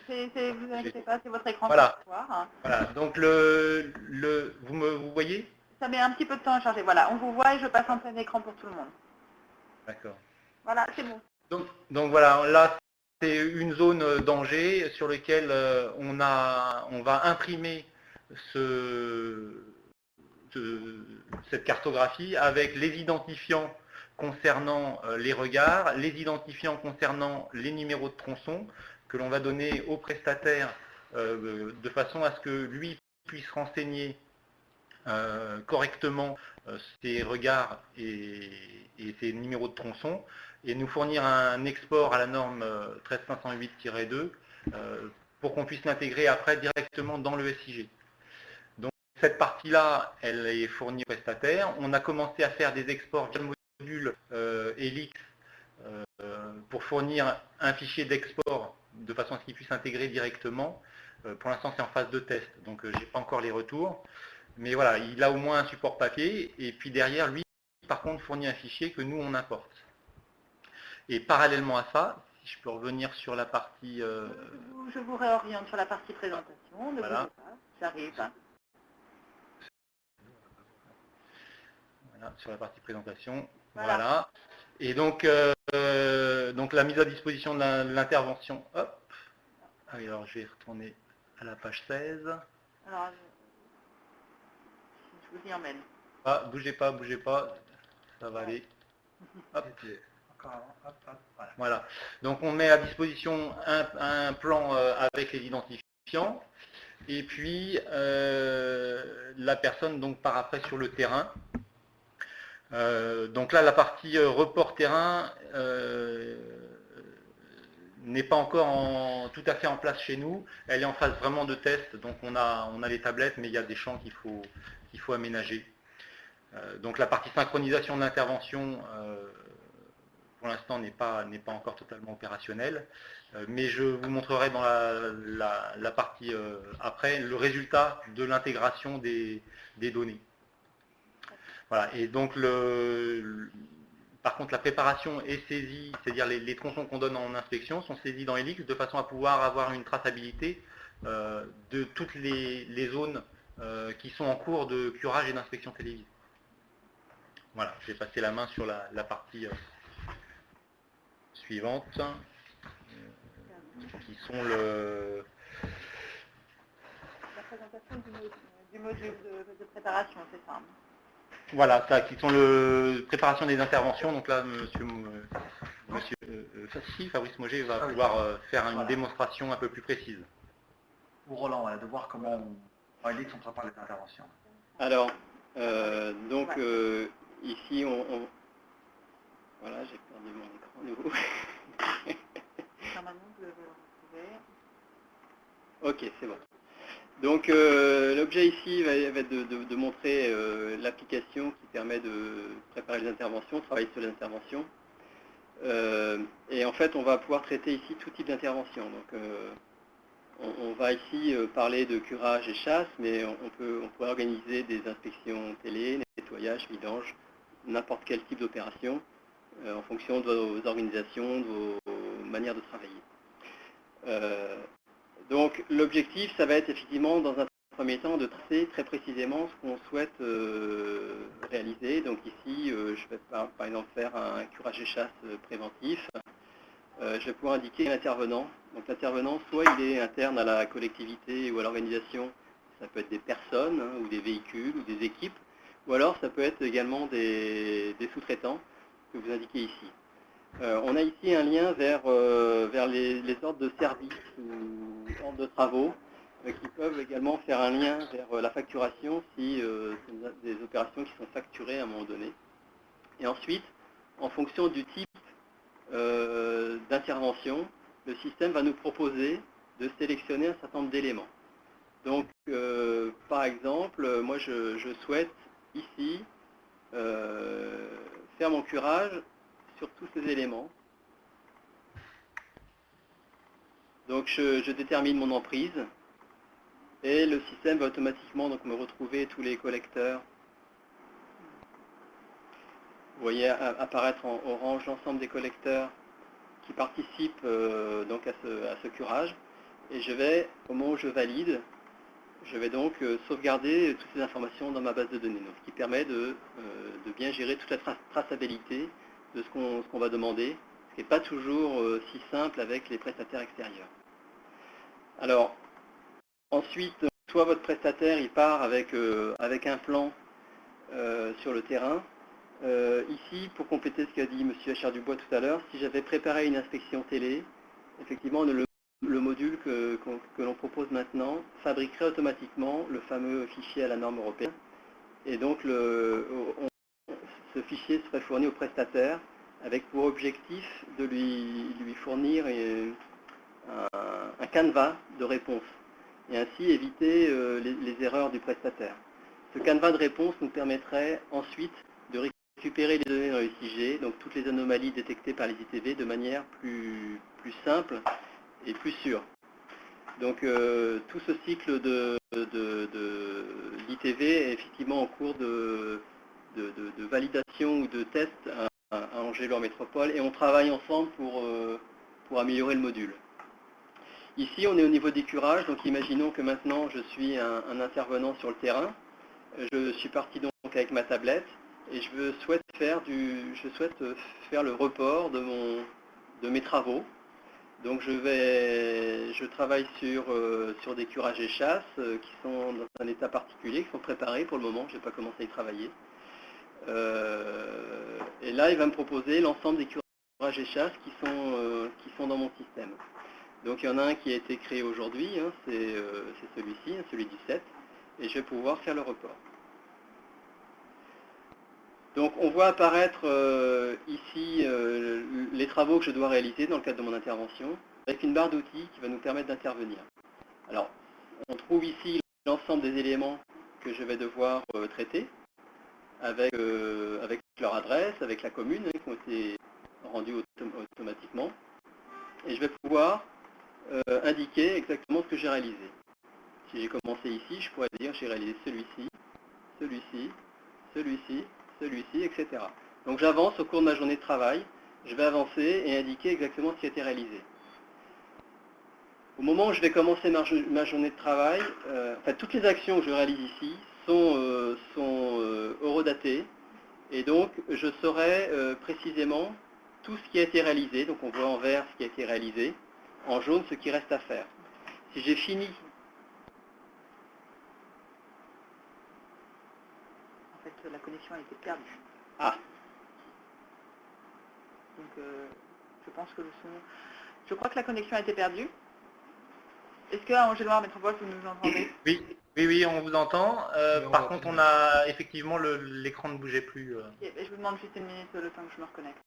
vous inquiétez pas, c'est votre écran Voilà. pour voir. Voilà, donc vous voyez? Ça met un petit peu de temps à charger. Voilà, on vous voit et je passe en plein écran pour tout le monde. D'accord. Voilà, c'est bon. Donc voilà, là c'est une zone danger sur laquelle on va imprimer cette cartographie avec les identifiants concernant les regards, les identifiants concernant les numéros de tronçon que l'on va donner au prestataire de façon à ce que lui puisse renseigner correctement ses regards et ses numéros de tronçon et nous fournir un export à la norme 13508-2 pour qu'on puisse l'intégrer après directement dans le SIG. Donc cette partie-là, elle est fournie au prestataire. On a commencé à faire des exports via le module Helix pour fournir un fichier d'export de façon à ce qu'il puisse intégrer directement. Pour l'instant, c'est en phase de test, donc je n'ai pas encore les retours. Mais voilà, il a au moins un support papier, et puis derrière, lui, par contre, fournit un fichier que nous, on importe. Et parallèlement à ça, si je peux revenir sur la partie... Je vous réoriente sur la partie présentation. Ne Voilà. bougez pas, j'arrive. Voilà, sur la partie présentation. Voilà. Voilà. Et donc la mise à disposition de l'intervention. Hop. Ah oui, alors je vais retourner à la page 16. Alors, je vous y emmène. Ah, bougez pas, ça va aller. Hop. C'était encore avant. Hop, hop, voilà. Voilà. Donc on met à disposition un plan avec les identifiants. Et puis la personne donc part après sur le terrain. Donc là, la partie report terrain n'est pas encore tout à fait en place chez nous. Elle est en phase vraiment de test. Donc on a les tablettes, mais il y a des champs qu'il faut aménager. Donc la partie synchronisation de l'intervention, pour l'instant, n'est pas encore totalement opérationnelle. Mais je vous montrerai dans la partie après le résultat de l'intégration des données. Voilà, et donc par contre la préparation est saisie, c'est-à-dire les tronçons qu'on donne en inspection sont saisis dans Helix de façon à pouvoir avoir une traçabilité de toutes les zones qui sont en cours de curage et d'inspection télévisée. Voilà, je vais passer la main sur la partie suivante, qui sont La présentation du module de préparation, c'est ça. Voilà, ça, qui sont le préparation des interventions. Donc là, Fabrice Moget va pouvoir faire une démonstration un peu plus précise. Ou Roland, voilà, de voir comment en Helix on prépare les interventions. Alors, ici, voilà, j'ai perdu mon écran de nouveau. Normalement, vous devez le retrouver. Ok, c'est bon. Donc l'objet ici va être de montrer l'application qui permet de préparer les interventions, travailler sur les interventions. Et en fait, on va pouvoir traiter ici tout type d'intervention. Donc on va ici parler de curage et chasse, mais on pourrait organiser des inspections télé, nettoyage, vidange, n'importe quel type d'opération en fonction de vos organisations, de vos manières de travailler. Donc l'objectif, ça va être effectivement dans un premier temps de tracer très précisément ce qu'on souhaite réaliser. Donc ici, je vais par exemple faire un curage et chasse préventif. Je vais pouvoir indiquer l'intervenant. Donc l'intervenant, soit il est interne à la collectivité ou à l'organisation, ça peut être des personnes ou des véhicules ou des équipes, ou alors ça peut être également des sous-traitants que vous indiquez ici. On a ici un lien vers les ordres de service ou ordres de travaux qui peuvent également faire un lien vers la facturation si c'est des opérations qui sont facturées à un moment donné. Et ensuite, en fonction du type d'intervention, le système va nous proposer de sélectionner un certain nombre d'éléments. Donc, par exemple, moi je souhaite ici faire mon curage sur tous ces éléments. Donc je détermine mon emprise et le système va automatiquement donc me retrouver tous les collecteurs. Vous voyez apparaître en orange l'ensemble des collecteurs qui participent donc à ce curage. Et je vais, au moment où je valide, je vais donc sauvegarder toutes ces informations dans ma base de données, donc, ce qui permet de bien gérer toute la traçabilité de ce qu'on va demander, ce qui n'est pas toujours si simple avec les prestataires extérieurs. Alors, ensuite, soit votre prestataire il part avec un plan sur le terrain. Ici, pour compléter ce qu'a dit M. Achard-Dubois tout à l'heure, si j'avais préparé une inspection télé, effectivement, le module que l'on propose maintenant fabriquerait automatiquement le fameux fichier à la norme européenne. Et donc, ce fichier serait fourni au prestataire avec pour objectif de lui fournir un canevas de réponse et ainsi éviter les erreurs du prestataire. Ce canevas de réponse nous permettrait ensuite de récupérer les données dans le SIG, donc toutes les anomalies détectées par les ITV de manière plus simple et plus sûre. Donc tout ce cycle d'ITV est effectivement en cours de validation ou de test à Angers-Loire Métropole et on travaille ensemble pour améliorer le module. Ici on est au niveau des curages, donc imaginons que maintenant je suis un intervenant sur le terrain. Je suis parti donc avec ma tablette et je souhaite faire le report de mes travaux. Donc je travaille sur des curages et chasses qui sont dans un état particulier, qui sont préparés pour le moment, je n'ai pas commencé à y travailler. Et là, il va me proposer l'ensemble des curages et chasses qui sont dans mon système. Donc il y en a un qui a été créé aujourd'hui, hein, c'est celui-ci, hein, celui du 7, et je vais pouvoir faire le report. Donc on voit apparaître ici les travaux que je dois réaliser dans le cadre de mon intervention, avec une barre d'outils qui va nous permettre d'intervenir. Alors, on trouve ici l'ensemble des éléments que je vais devoir traiter, avec leur adresse, avec la commune, hein, qui ont été rendus automatiquement. Et je vais pouvoir indiquer exactement ce que j'ai réalisé. Si j'ai commencé ici, je pourrais dire j'ai réalisé celui-ci, celui-ci, celui-ci, celui-ci, etc. Donc j'avance au cours de ma journée de travail, je vais avancer et indiquer exactement ce qui a été réalisé. Au moment où je vais commencer ma journée de travail, toutes les actions que je réalise ici sont horodatées, et donc je saurai précisément tout ce qui a été réalisé. Donc on voit en vert ce qui a été réalisé, en jaune ce qui reste à faire. Si j'ai fini... En fait, la connexion a été perdue. Ah, Donc, je pense que le son... Je crois que la connexion a été perdue. Est-ce qu'à Angéloire Métropole, vous nous entendez? Oui, on vous entend. Par contre, on a effectivement l'écran ne bougeait plus. Ok, je vous demande juste une minute le temps que je me reconnecte.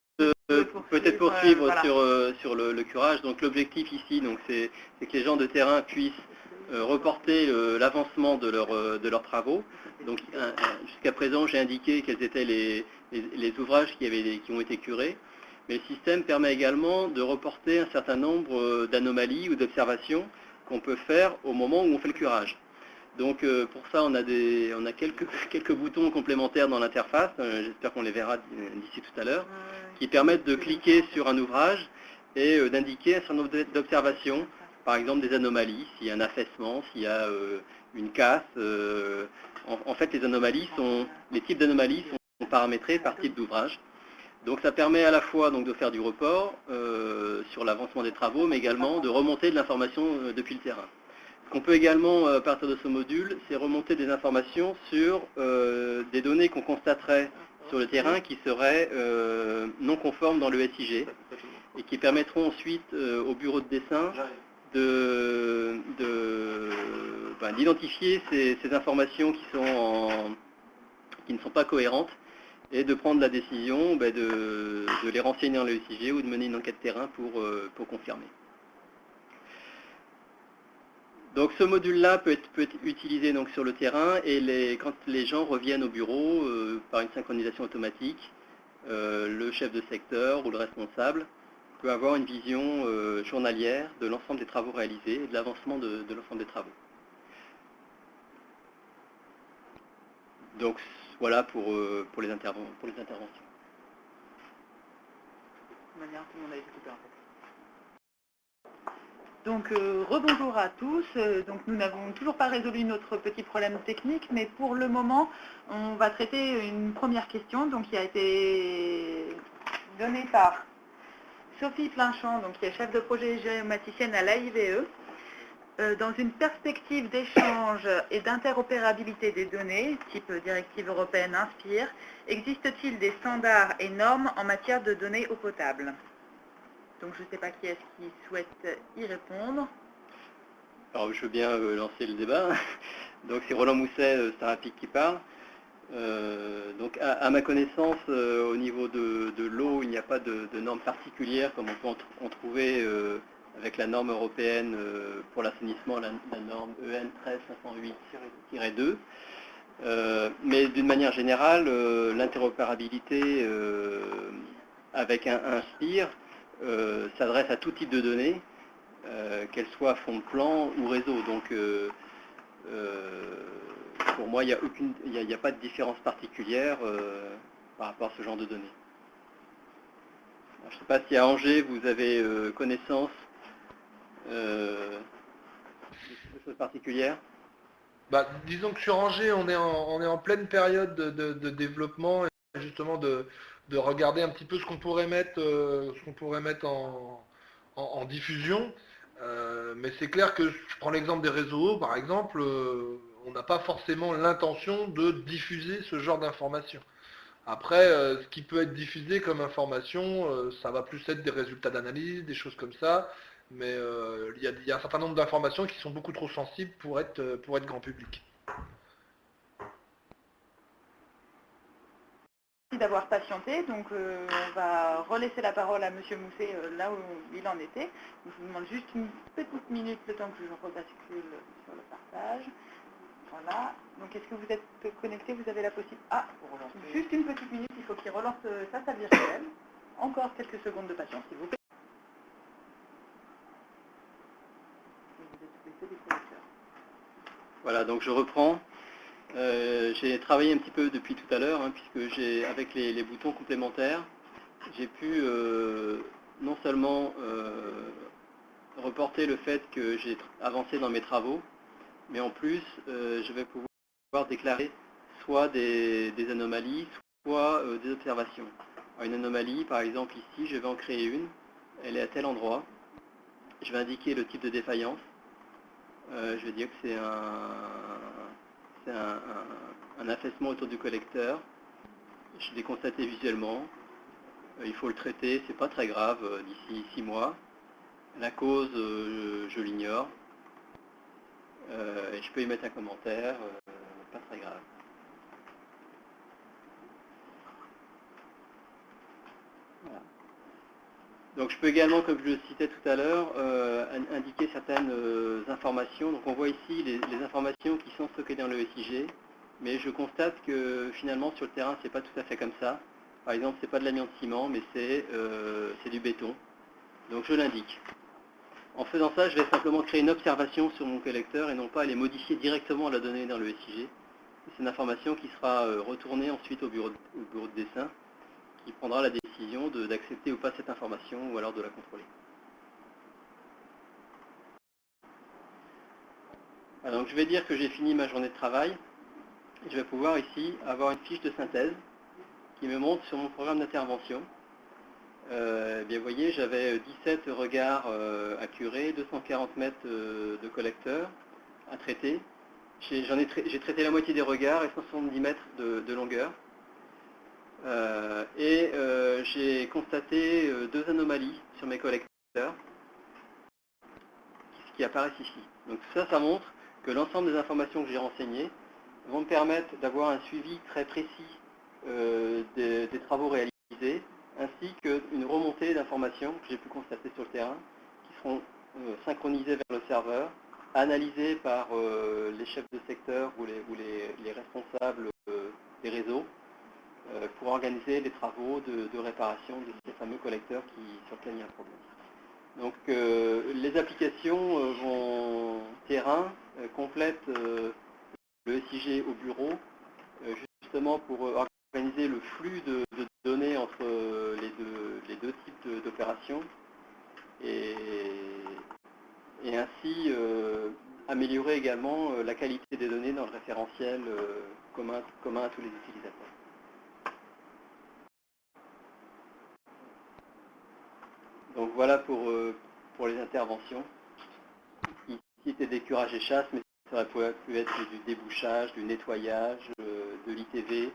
Peut-être poursuivre voilà. sur le curage. Donc l'objectif ici, c'est que les gens de terrain puissent reporter l'avancement de leurs travaux. Donc jusqu'à présent, j'ai indiqué quels étaient les ouvrages qui ont été curés. Mais le système permet également de reporter un certain nombre d'anomalies ou d'observations qu'on peut faire au moment où on fait le curage. Donc pour ça, on a quelques boutons complémentaires dans l'interface, j'espère qu'on les verra d'ici tout à l'heure, qui permettent de cliquer sur un ouvrage et d'indiquer un certain nombre d'observations, par exemple des anomalies, s'il y a un affaissement, s'il y a une casse. En fait, les types d'anomalies sont paramétrés par type d'ouvrage. Donc ça permet à la fois de faire du report sur l'avancement des travaux, mais également de remonter de l'information depuis le terrain. Ce qu'on peut également, à partir de ce module, c'est remonter des informations sur des données qu'on constaterait sur le terrain qui seraient non conformes dans le SIG et qui permettront ensuite au bureau de dessin d'identifier ces informations qui ne sont pas cohérentes et de prendre la décision de les renseigner dans le SIG ou de mener une enquête terrain pour confirmer. Donc ce module-là peut être utilisé sur le terrain et quand les gens reviennent au bureau par une synchronisation automatique, le chef de secteur ou le responsable peut avoir une vision journalière de l'ensemble des travaux réalisés et de l'avancement de l'ensemble des travaux. Donc voilà pour les interventions. De manière, tout le monde a été coupé en fait. Donc, rebonjour à tous. Donc, nous n'avons toujours pas résolu notre petit problème technique, mais pour le moment, on va traiter une première question qui a été donnée par Sophie Planchamp, qui est chef de projet géomaticienne à l'AIVE. Dans une perspective d'échange et d'interopérabilité des données, type directive européenne Inspire, existe-t-il des standards et normes en matière de données eau potable? Donc je ne sais pas qui est-ce qui souhaite y répondre. Alors je veux bien lancer le débat. Donc c'est Roland Mousset, Starapic qui parle. Donc à ma connaissance, au niveau de l'eau, il n'y a pas de normes particulières comme on peut en trouver avec la norme européenne pour l'assainissement, la norme EN 13508-2. Mais d'une manière générale, l'interopérabilité avec un Inspire s'adresse à tout type de données, qu'elles soient fond de plan ou réseau. Donc pour moi, il n'y a pas de différence particulière par rapport à ce genre de données. Alors, je ne sais pas si à Angers, vous avez connaissance de choses particulières. Disons que sur Angers, on est en pleine période de développement et justement de regarder un petit peu ce qu'on pourrait mettre en diffusion. Mais c'est clair que je prends l'exemple des réseaux, par exemple, on n'a pas forcément l'intention de diffuser ce genre d'informations. Après, ce qui peut être diffusé comme information, ça va plus être des résultats d'analyse, des choses comme ça, mais il y a un certain nombre d'informations qui sont beaucoup trop sensibles pour être grand public. Merci d'avoir patienté. Donc, on va relaisser la parole à Monsieur Mousset là où il en était. Donc, je vous demande juste une petite minute, le temps que je rebascule sur le partage. Voilà. Donc, est-ce que vous êtes connecté? Vous avez la possibilité. Ah, juste une petite minute, il faut qu'il relance sa salle virtuelle. Encore quelques secondes de patience, s'il vous plaît. Vous êtes baissé des connecteurs. Voilà, donc je reprends. J'ai travaillé un petit peu depuis tout à l'heure, puisque avec les boutons complémentaires, j'ai pu non seulement reporter le fait que j'ai avancé dans mes travaux, mais en plus, je vais pouvoir déclarer soit des anomalies, soit des observations. Alors, une anomalie, par exemple ici, je vais en créer une, elle est à tel endroit, je vais indiquer le type de défaillance, je vais dire que c'est un affaissement autour du collecteur, je l'ai constaté visuellement, il faut le traiter, c'est pas très grave d'ici 6 mois, la cause, je l'ignore, et je peux y mettre un commentaire, pas très grave. Voilà. Donc je peux également, comme je le citais tout à l'heure, indiquer certaines informations. Donc on voit ici les informations qui sont stockées dans le SIG, mais je constate que finalement sur le terrain c'est pas tout à fait comme ça. Par exemple, c'est pas de l'amiante ciment, mais c'est du béton. Donc je l'indique. En faisant ça, je vais simplement créer une observation sur mon collecteur et non pas aller modifier directement la donnée dans le SIG. C'est une information qui sera retournée ensuite au bureau de dessin, qui prendra la décision d'accepter ou pas cette information ou alors de la contrôler. Alors, donc je vais dire que j'ai fini ma journée de travail. Je vais pouvoir ici avoir une fiche de synthèse qui me montre sur mon programme d'intervention. Bien vous voyez, j'avais 17 regards à curer, 240 mètres de collecteur à traiter. J'ai traité la moitié des regards et 170 mètres de longueur. J'ai constaté 2 anomalies sur mes collecteurs qui apparaissent ici. Donc ça montre que l'ensemble des informations que j'ai renseignées vont me permettre d'avoir un suivi très précis des travaux réalisés, ainsi qu'une remontée d'informations que j'ai pu constater sur le terrain, qui seront synchronisées vers le serveur, analysées par les chefs de secteur ou les responsables des réseaux, pour organiser les travaux de réparation de ces fameux collecteurs sur lesquels il y a un problème. Donc les applications terrain complètent le SIG au bureau, justement pour organiser le flux de données entre les deux types d'opérations et ainsi améliorer également la qualité des données dans le référentiel commun à tous les utilisateurs. Donc voilà pour les interventions. Ici c'était des curages et chasses, mais ça aurait pu être du débouchage, du nettoyage, de l'ITV,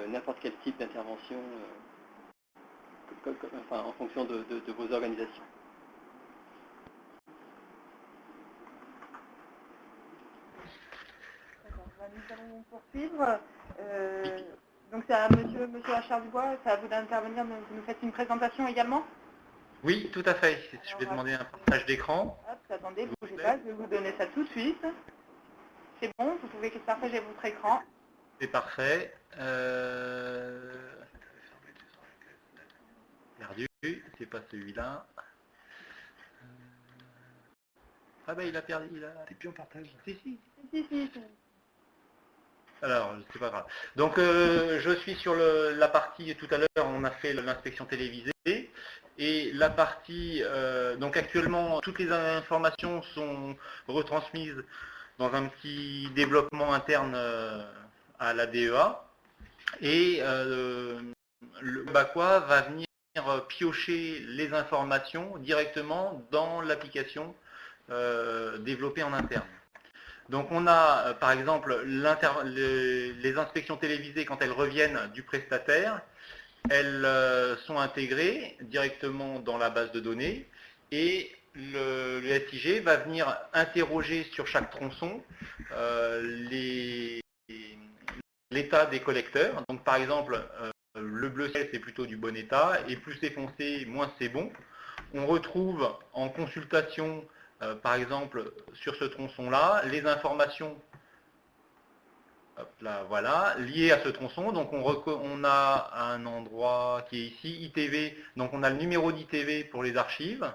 n'importe quel type d'intervention, en fonction de vos organisations. D'accord, nous allons poursuivre. Donc c'est à monsieur Achard Dubois, c'est à vous d'intervenir, vous nous faites une présentation également? Oui, tout à fait. Je vais demander un partage d'écran. Attendez, bougez pas, je vais vous donner ça tout de suite. C'est bon, vous pouvez partager votre écran. C'est parfait. Perdu, c'est pas celui-là. Ah ben il a perdu, T'es plus en partage. Si. Si. Alors, c'est pas grave. Donc, je suis sur la partie, tout à l'heure, on a fait l'inspection télévisée. Et la partie, donc actuellement, toutes les informations sont retransmises dans un petit développement interne à la DEA. Et le BACOA va venir piocher les informations directement dans l'application développée en interne. Donc on a par exemple les inspections télévisées quand elles reviennent du prestataire, elles sont intégrées directement dans la base de données et le SIG va venir interroger sur chaque tronçon l'état des collecteurs. Donc par exemple, le bleu ciel c'est plutôt du bon état et plus c'est foncé, moins c'est bon. On retrouve en consultation, par exemple sur ce tronçon-là, les informations hop là, voilà, liées à ce tronçon. Donc on a un endroit qui est ici, ITV, donc on a le numéro d'ITV pour les archives.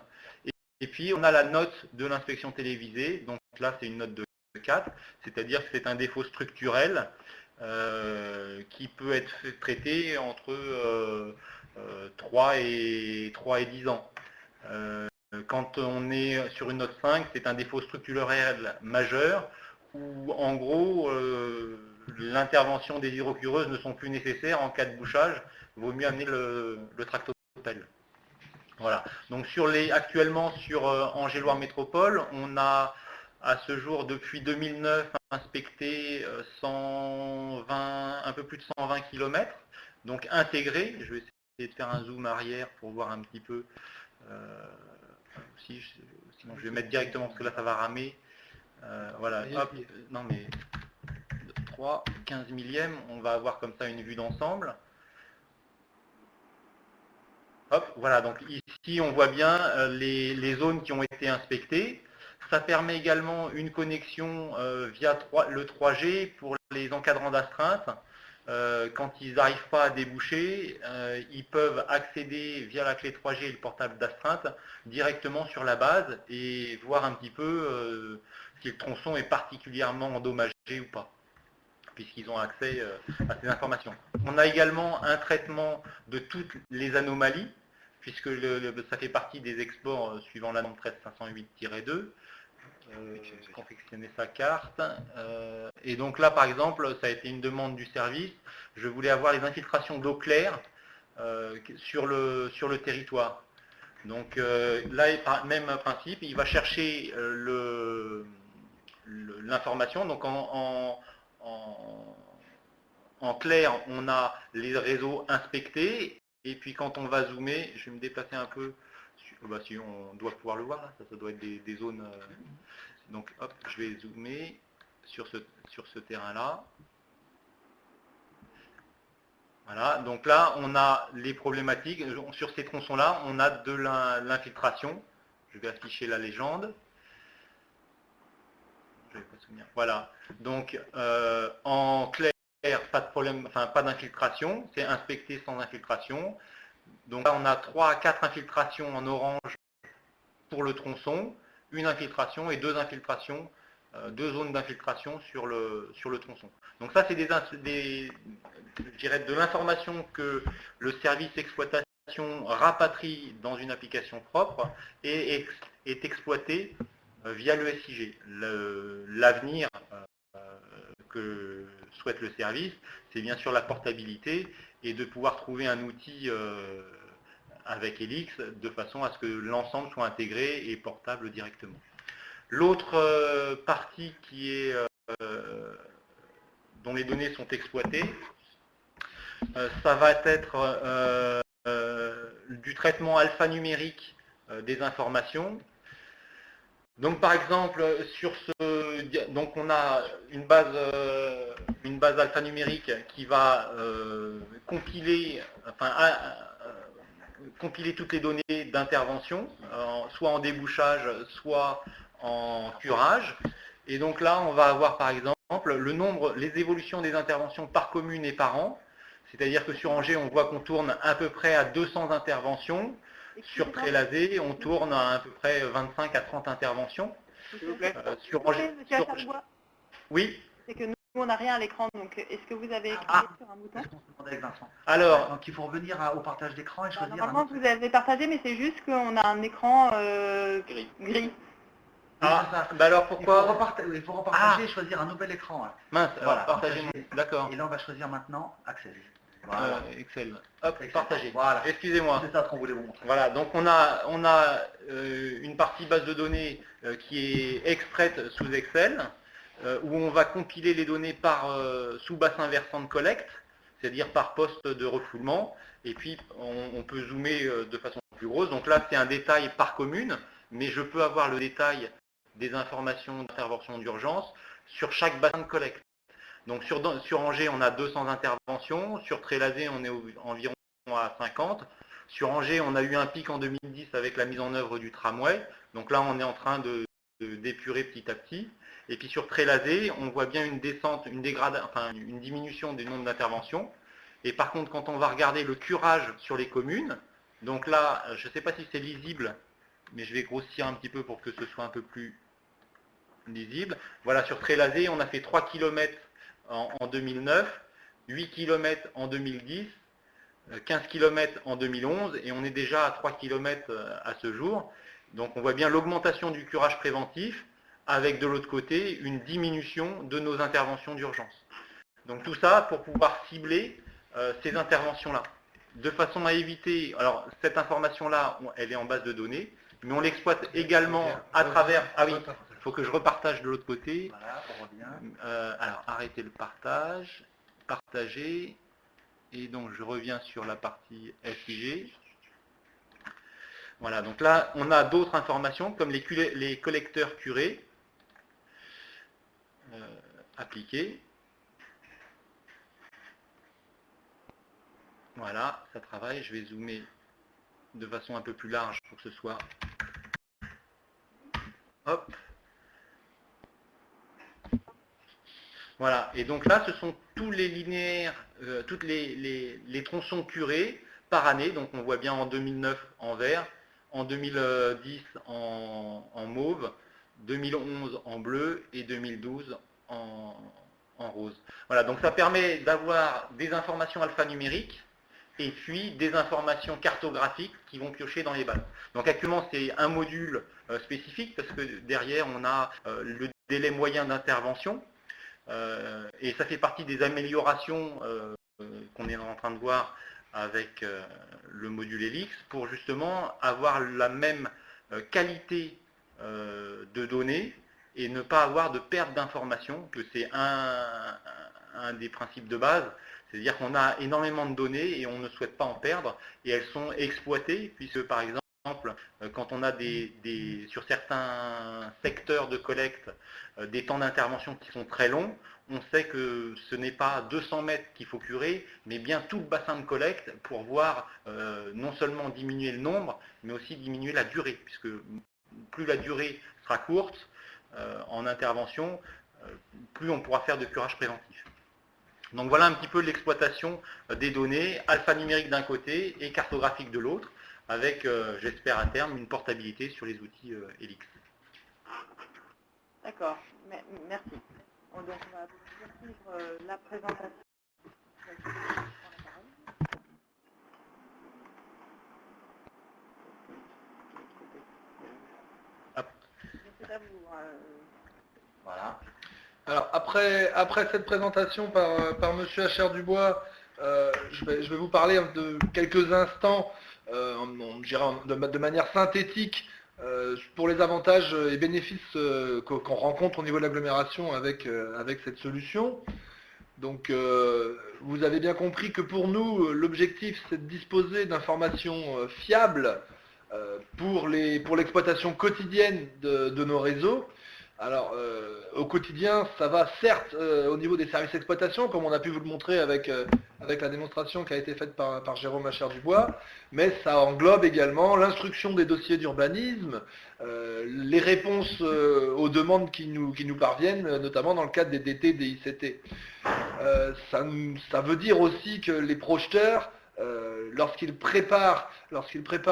Et puis on a la note de l'inspection télévisée, donc là c'est une note de 4, c'est-à-dire que c'est un défaut structurel qui peut être traité entre 3 et 10 ans. Quand on est sur une note 5, c'est un défaut structurel majeur, où en gros l'intervention des hydrocureuses ne sont plus nécessaires en cas de bouchage, il vaut mieux amener le tractopelle. Voilà. Donc actuellement sur Angers-Loire Métropole, on a à ce jour depuis 2009 inspecté un peu plus de 120 km, donc intégrés. Je vais essayer de faire un zoom arrière pour voir un petit peu. Sinon je vais mettre directement parce que là ça va ramer. Voilà. Hop. Non mais 3, 15 millièmes, on va avoir comme ça une vue d'ensemble. Hop, voilà, donc ici on voit bien les zones qui ont été inspectées. Ça permet également une connexion via le 3G pour les encadrants d'astreinte. Quand ils n'arrivent pas à déboucher, ils peuvent accéder via la clé 3G et le portable d'astreinte directement sur la base et voir un petit peu si le tronçon est particulièrement endommagé ou pas, puisqu'ils ont accès à ces informations. On a également un traitement de toutes les anomalies, puisque ça fait partie des exports suivant la norme 13508-2, confectionner sa carte. Et donc là, par exemple, ça a été une demande du service, je voulais avoir les infiltrations d'eau claire sur le territoire. Donc là, même principe, il va chercher l'information, donc en clair, on a les réseaux inspectés, et puis quand on va zoomer, je vais me déplacer un peu, si on doit pouvoir le voir, là, ça doit être des zones, donc hop, je vais zoomer sur ce terrain-là. Voilà, donc là, on a les problématiques, sur ces tronçons-là, on a de l'infiltration, je vais afficher la légende. Je vais pas souvenir. Voilà, donc en clair, pas de problème, enfin pas d'infiltration, c'est inspecté sans infiltration. Donc là on a 3 à 4 infiltrations en orange pour le tronçon, une infiltration et 2 infiltrations, 2 zones d'infiltration sur le tronçon. Donc ça c'est je dirais de l'information que le service exploitation rapatrie dans une application propre et est exploitée via le SIG. L'avenir que souhaite le service, c'est bien sûr la portabilité et de pouvoir trouver un outil avec Helix de façon à ce que l'ensemble soit intégré et portable directement. L'autre partie dont les données sont exploitées, ça va être du traitement alphanumérique des informations. Donc par exemple, donc on a une base alphanumérique qui va compiler toutes les données d'intervention, soit en débouchage, soit en curage. Et donc là, on va avoir par exemple les évolutions des interventions par commune et par an. C'est-à-dire que sur Angers, on voit qu'on tourne à peu près à 200 interventions. Sur Trélazé, on tourne à peu près 25 à 30 interventions. S'il vous plaît. Sur Angers, oui. C'est que nous, on n'a rien à l'écran, donc est-ce que vous avez cliqué sur un bouton? Avec Vincent. Alors, donc il faut revenir au partage d'écran et choisir. Normalement, vous avez partagé, mais c'est juste qu'on a un écran gris. bah alors pourquoi? Il faut repartager et choisir un nouvel écran. Mince, Voilà, partagez. D'accord. Et là, on va choisir maintenant Access. Voilà. Excel. Hop, Excel. partagé. Voilà. Excusez-moi. C'est ça ce qu'on voulait vous montrer. Voilà, donc on a une partie base de données qui est extraite sous Excel, où on va compiler les données par sous-bassin versant de collecte, c'est-à-dire par poste de refoulement, et puis on peut zoomer de façon plus grosse. Donc là, c'est un détail par commune, mais je peux avoir le détail des informations d'intervention d'urgence sur chaque bassin de collecte. Donc sur Angers, on a 200 interventions, sur Trélazé, on est environ à 50. Sur Angers, on a eu un pic en 2010 avec la mise en œuvre du tramway. Donc là, on est en train d'épurer petit à petit. Et puis sur Trélazé, on voit bien une descente, une diminution du nombre d'interventions. Et par contre, quand on va regarder le curage sur les communes, donc là, je ne sais pas si c'est lisible, mais je vais grossir un petit peu pour que ce soit un peu plus lisible. Voilà, sur Trélazé, on a fait 3 km en 2009, 8 km en 2010, 15 km en 2011, et on est déjà à 3 km à ce jour. Donc on voit bien l'augmentation du curage préventif, avec de l'autre côté une diminution de nos interventions d'urgence. Donc tout ça pour pouvoir cibler ces interventions-là, de façon à éviter, alors cette information-là, elle est en base de données, mais on l'exploite également à travers, ah oui, il faut que je repartage de l'autre côté. Voilà, on revient. Alors arrêtez le partage, partager, et donc je reviens sur la partie FIG. Voilà, donc là on a d'autres informations comme les collecteurs curés appliqués. Voilà, ça travaille, je vais zoomer de façon un peu plus large pour que ce soit... Hop. Voilà, et donc là, ce sont tous les linéaires, toutes les tronçons curés par année. Donc on voit bien en 2009 en vert, en 2010 en mauve, 2011 en bleu et 2012 en rose. Voilà, donc ça permet d'avoir des informations alphanumériques et puis des informations cartographiques qui vont piocher dans les bases. Donc actuellement, c'est un module spécifique parce que derrière, on a le délai moyen d'intervention. Et ça fait partie des améliorations qu'on est en train de voir avec le module Helix pour justement avoir la même qualité de données et ne pas avoir de perte d'informations, que c'est un des principes de base. C'est-à-dire qu'on a énormément de données et on ne souhaite pas en perdre, et elles sont exploitées, puisque par exemple, quand on a sur certains secteurs de collecte des temps d'intervention qui sont très longs, on sait que ce n'est pas 200 mètres qu'il faut curer, mais bien tout le bassin de collecte pour voir non seulement diminuer le nombre, mais aussi diminuer la durée, puisque plus la durée sera courte en intervention, plus on pourra faire de curage préventif. Donc voilà un petit peu l'exploitation des données, alphanumériques d'un côté et cartographiques de l'autre, avec, j'espère à terme, une portabilité sur les outils Helix. D'accord, merci. Donc on va poursuivre la présentation. C'est à vous. Voilà. Alors après cette présentation par Monsieur Hacher-Dubois, je vais vous parler de quelques instants, de manière synthétique, pour les avantages et bénéfices qu'on rencontre au niveau de l'agglomération avec cette solution. Donc vous avez bien compris que pour nous, l'objectif c'est de disposer d'informations fiables pour l'exploitation quotidienne de nos réseaux. Alors, au quotidien, ça va certes au niveau des services d'exploitation, comme on a pu vous le montrer avec la démonstration qui a été faite par Jérôme Hacher-Dubois, mais ça englobe également l'instruction des dossiers d'urbanisme, les réponses aux demandes qui nous parviennent, notamment dans le cadre des DT, des ICT. Ça veut dire aussi que les projeteurs, lorsqu'ils préparent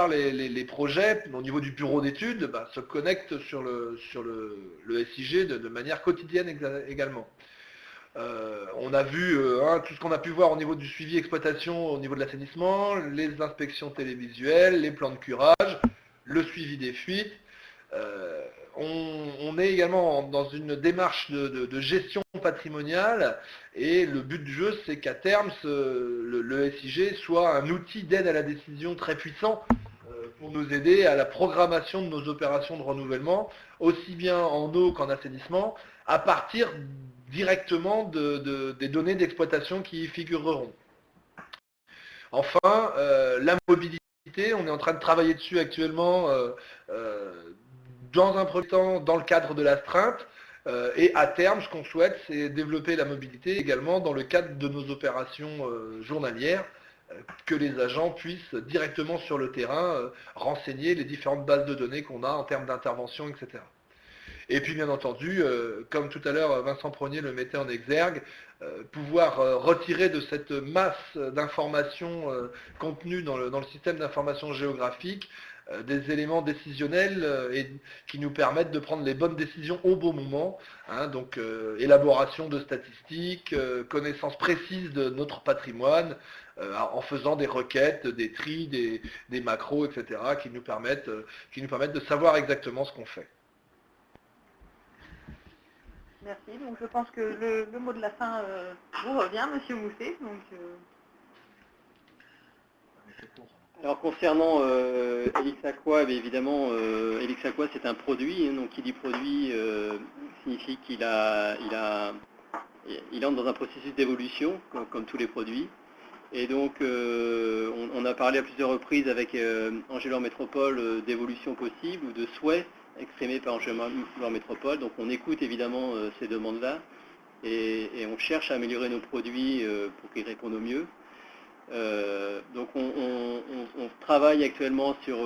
les projets au niveau du bureau d'études, se connectent sur le SIG de manière quotidienne également. On a vu tout ce qu'on a pu voir au niveau du suivi exploitation, au niveau de l'assainissement, les inspections télévisuelles, les plans de curage, le suivi des fuites. on est également dans une démarche de gestion patrimoniale et le but du jeu, c'est qu'à terme, le SIG soit un outil d'aide à la décision très puissant pour nous aider à la programmation de nos opérations de renouvellement, aussi bien en eau qu'en assainissement, à partir directement des données d'exploitation qui y figureront. Enfin, la mobilité, on est en train de travailler dessus actuellement dans un premier temps dans le cadre de l'astreinte, et à terme, ce qu'on souhaite, c'est développer la mobilité également dans le cadre de nos opérations journalières, que les agents puissent directement sur le terrain renseigner les différentes bases de données qu'on a en termes d'intervention, etc. Et puis bien entendu, comme tout à l'heure Vincent Pronier le mettait en exergue, pouvoir retirer de cette masse d'informations contenues dans le système d'information géographique des éléments décisionnels et qui nous permettent de prendre les bonnes décisions au bon moment, hein, donc élaboration de statistiques, connaissance précise de notre patrimoine, en faisant des requêtes, des tris, des macros, etc., qui nous permettent de savoir exactement ce qu'on fait. Merci. Donc je pense que le mot de la fin vous revient, Monsieur Mousset. Donc, Alors concernant Elixaqua, évidemment, Elixaqua c'est un produit, hein, donc qui dit produit signifie qu'il entre dans un processus d'évolution, comme tous les produits. Et donc on a parlé à plusieurs reprises avec Angelo Métropole d'évolution possible ou de souhaits exprimés par Angelo Métropole. Donc on écoute évidemment ces demandes-là et on cherche à améliorer nos produits pour qu'ils répondent au mieux. Donc on travaille actuellement sur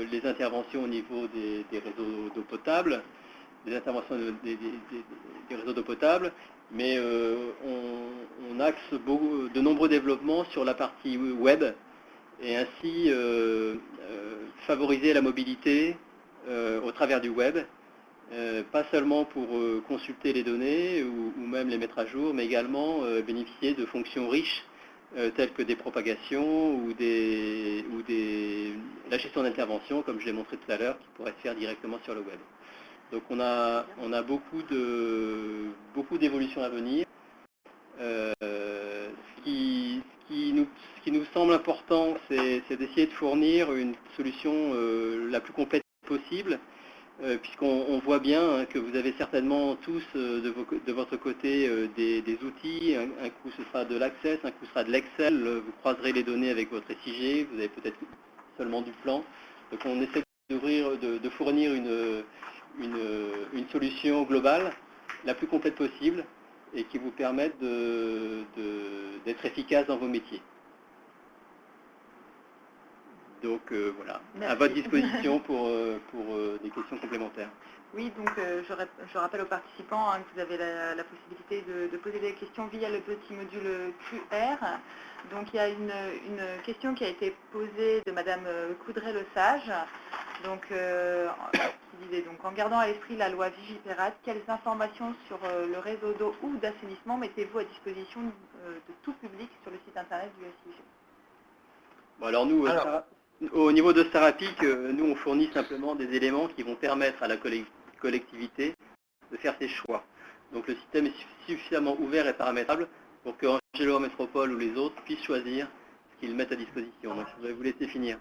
les interventions au niveau des réseaux d'eau potable, des interventions des réseaux d'eau potable, mais on axe de nombreux développements sur la partie web et ainsi favoriser la mobilité au travers du web, pas seulement pour consulter les données ou même les mettre à jour, mais également bénéficier de fonctions riches telles que des propagations ou la gestion d'intervention, comme je l'ai montré tout à l'heure, qui pourrait se faire directement sur le web. Donc on a beaucoup d'évolutions à venir. Ce qui nous semble important, c'est d'essayer de fournir une solution la plus complète possible, puisqu'on voit bien que vous avez certainement tous de votre côté des outils. Un coup ce sera de l'Access, un coup ce sera de l'Excel. Vous croiserez les données avec votre SIG, vous avez peut-être seulement du plan. Donc on essaie de fournir une solution globale, la plus complète possible, et qui vous permette d'être efficace dans vos métiers. Donc voilà, merci. À votre disposition pour des questions complémentaires. oui, donc je rappelle aux participants que vous avez la possibilité de poser des questions via le petit module QR. Donc il y a une question qui a été posée de Madame Coudray-Lesage, donc, qui disait donc en gardant à l'esprit la loi Vigipirate, quelles informations sur le réseau d'eau ou d'assainissement mettez-vous à disposition de tout public sur le site internet du SIG? Bon, alors nous, au niveau de Starapic, nous on fournit simplement des éléments qui vont permettre à la collectivité de faire ses choix. Donc le système est suffisamment ouvert et paramétrable pour que Angelo Métropole ou les autres puissent choisir ce qu'ils mettent à disposition. Donc je vais vous laisser finir.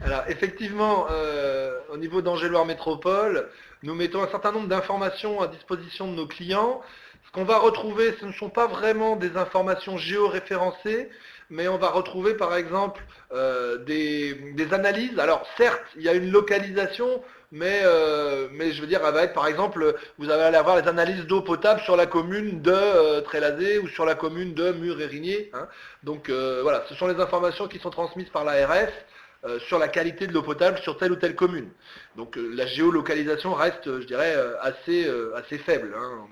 Alors effectivement, au niveau d'Angéloire Métropole, nous mettons un certain nombre d'informations à disposition de nos clients. Ce qu'on va retrouver, ce ne sont pas vraiment des informations géoréférencées, mais on va retrouver par exemple des analyses. Alors certes, il y a une localisation, mais je veux dire, elle va être par exemple, vous allez avoir les analyses d'eau potable sur la commune de Trélazé ou sur la commune de Mur-Érigné. Hein. Donc voilà, ce sont les informations qui sont transmises par l'ARF. Sur la qualité de l'eau potable sur telle ou telle commune. Donc la géolocalisation reste, je dirais, assez faible. Hein.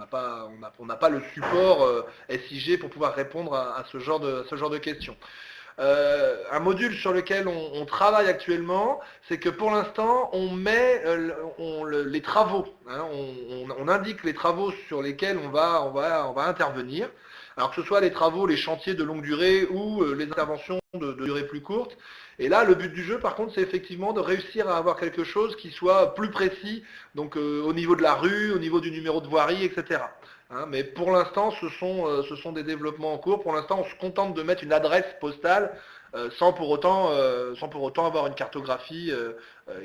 On n'a pas le support SIG pour pouvoir répondre à ce genre de questions. Un module sur lequel on travaille actuellement, c'est que pour l'instant, on met les travaux, hein, on indique les travaux sur lesquels on va intervenir. Alors que ce soit les travaux, les chantiers de longue durée ou les interventions de durée plus courte. Et là, le but du jeu, par contre, c'est effectivement de réussir à avoir quelque chose qui soit plus précis, donc au niveau de la rue, au niveau du numéro de voirie, etc. Hein, mais pour l'instant, ce sont des développements en cours. Pour l'instant, on se contente de mettre une adresse postale sans pour autant avoir une cartographie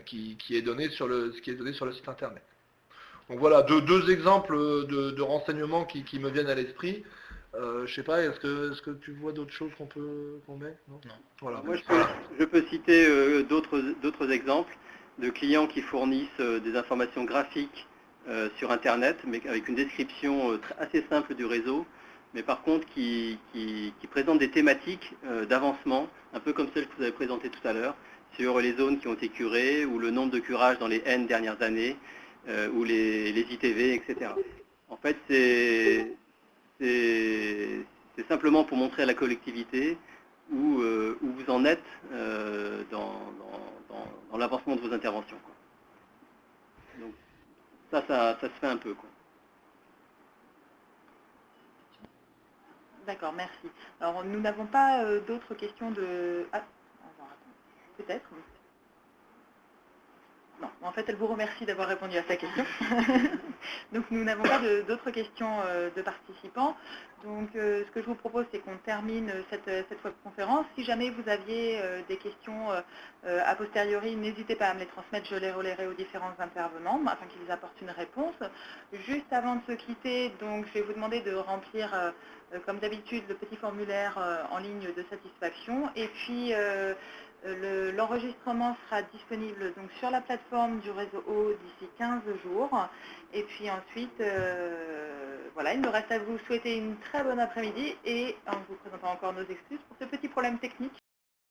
qui est donnée sur le site internet. Donc voilà, deux exemples de renseignements qui me viennent à l'esprit. Je sais pas, est-ce que tu vois d'autres choses qu'on met? Non. Voilà. Moi, je peux citer d'autres exemples de clients qui fournissent des informations graphiques sur Internet, mais avec une description assez simple du réseau, mais par contre qui présentent des thématiques d'avancement, un peu comme celles que vous avez présentées tout à l'heure, sur les zones qui ont été curées, ou le nombre de curages dans les N dernières années, ou les ITV, etc. En fait, c'est simplement pour montrer à la collectivité où vous en êtes dans l'avancement de vos interventions, quoi. Donc ça se fait un peu, quoi. D'accord, merci. Alors, nous n'avons pas d'autres questions de... Ah, alors, attends. Peut-être. Non, en fait, elle vous remercie d'avoir répondu à sa question. Donc, nous n'avons pas d'autres questions de participants. Donc, ce que je vous propose, c'est qu'on termine cette webconférence. Si jamais vous aviez des questions a posteriori, n'hésitez pas à me les transmettre. Je les relayerai aux différents intervenants afin qu'ils apportent une réponse. Juste avant de se quitter, donc, je vais vous demander de remplir, comme d'habitude, le petit formulaire en ligne de satisfaction. Et puis... l'enregistrement sera disponible donc sur la plateforme du réseau O d'ici 15 jours. Et puis ensuite, voilà, il me reste à vous souhaiter une très bonne après-midi et en vous présentant encore nos excuses pour ce petit problème technique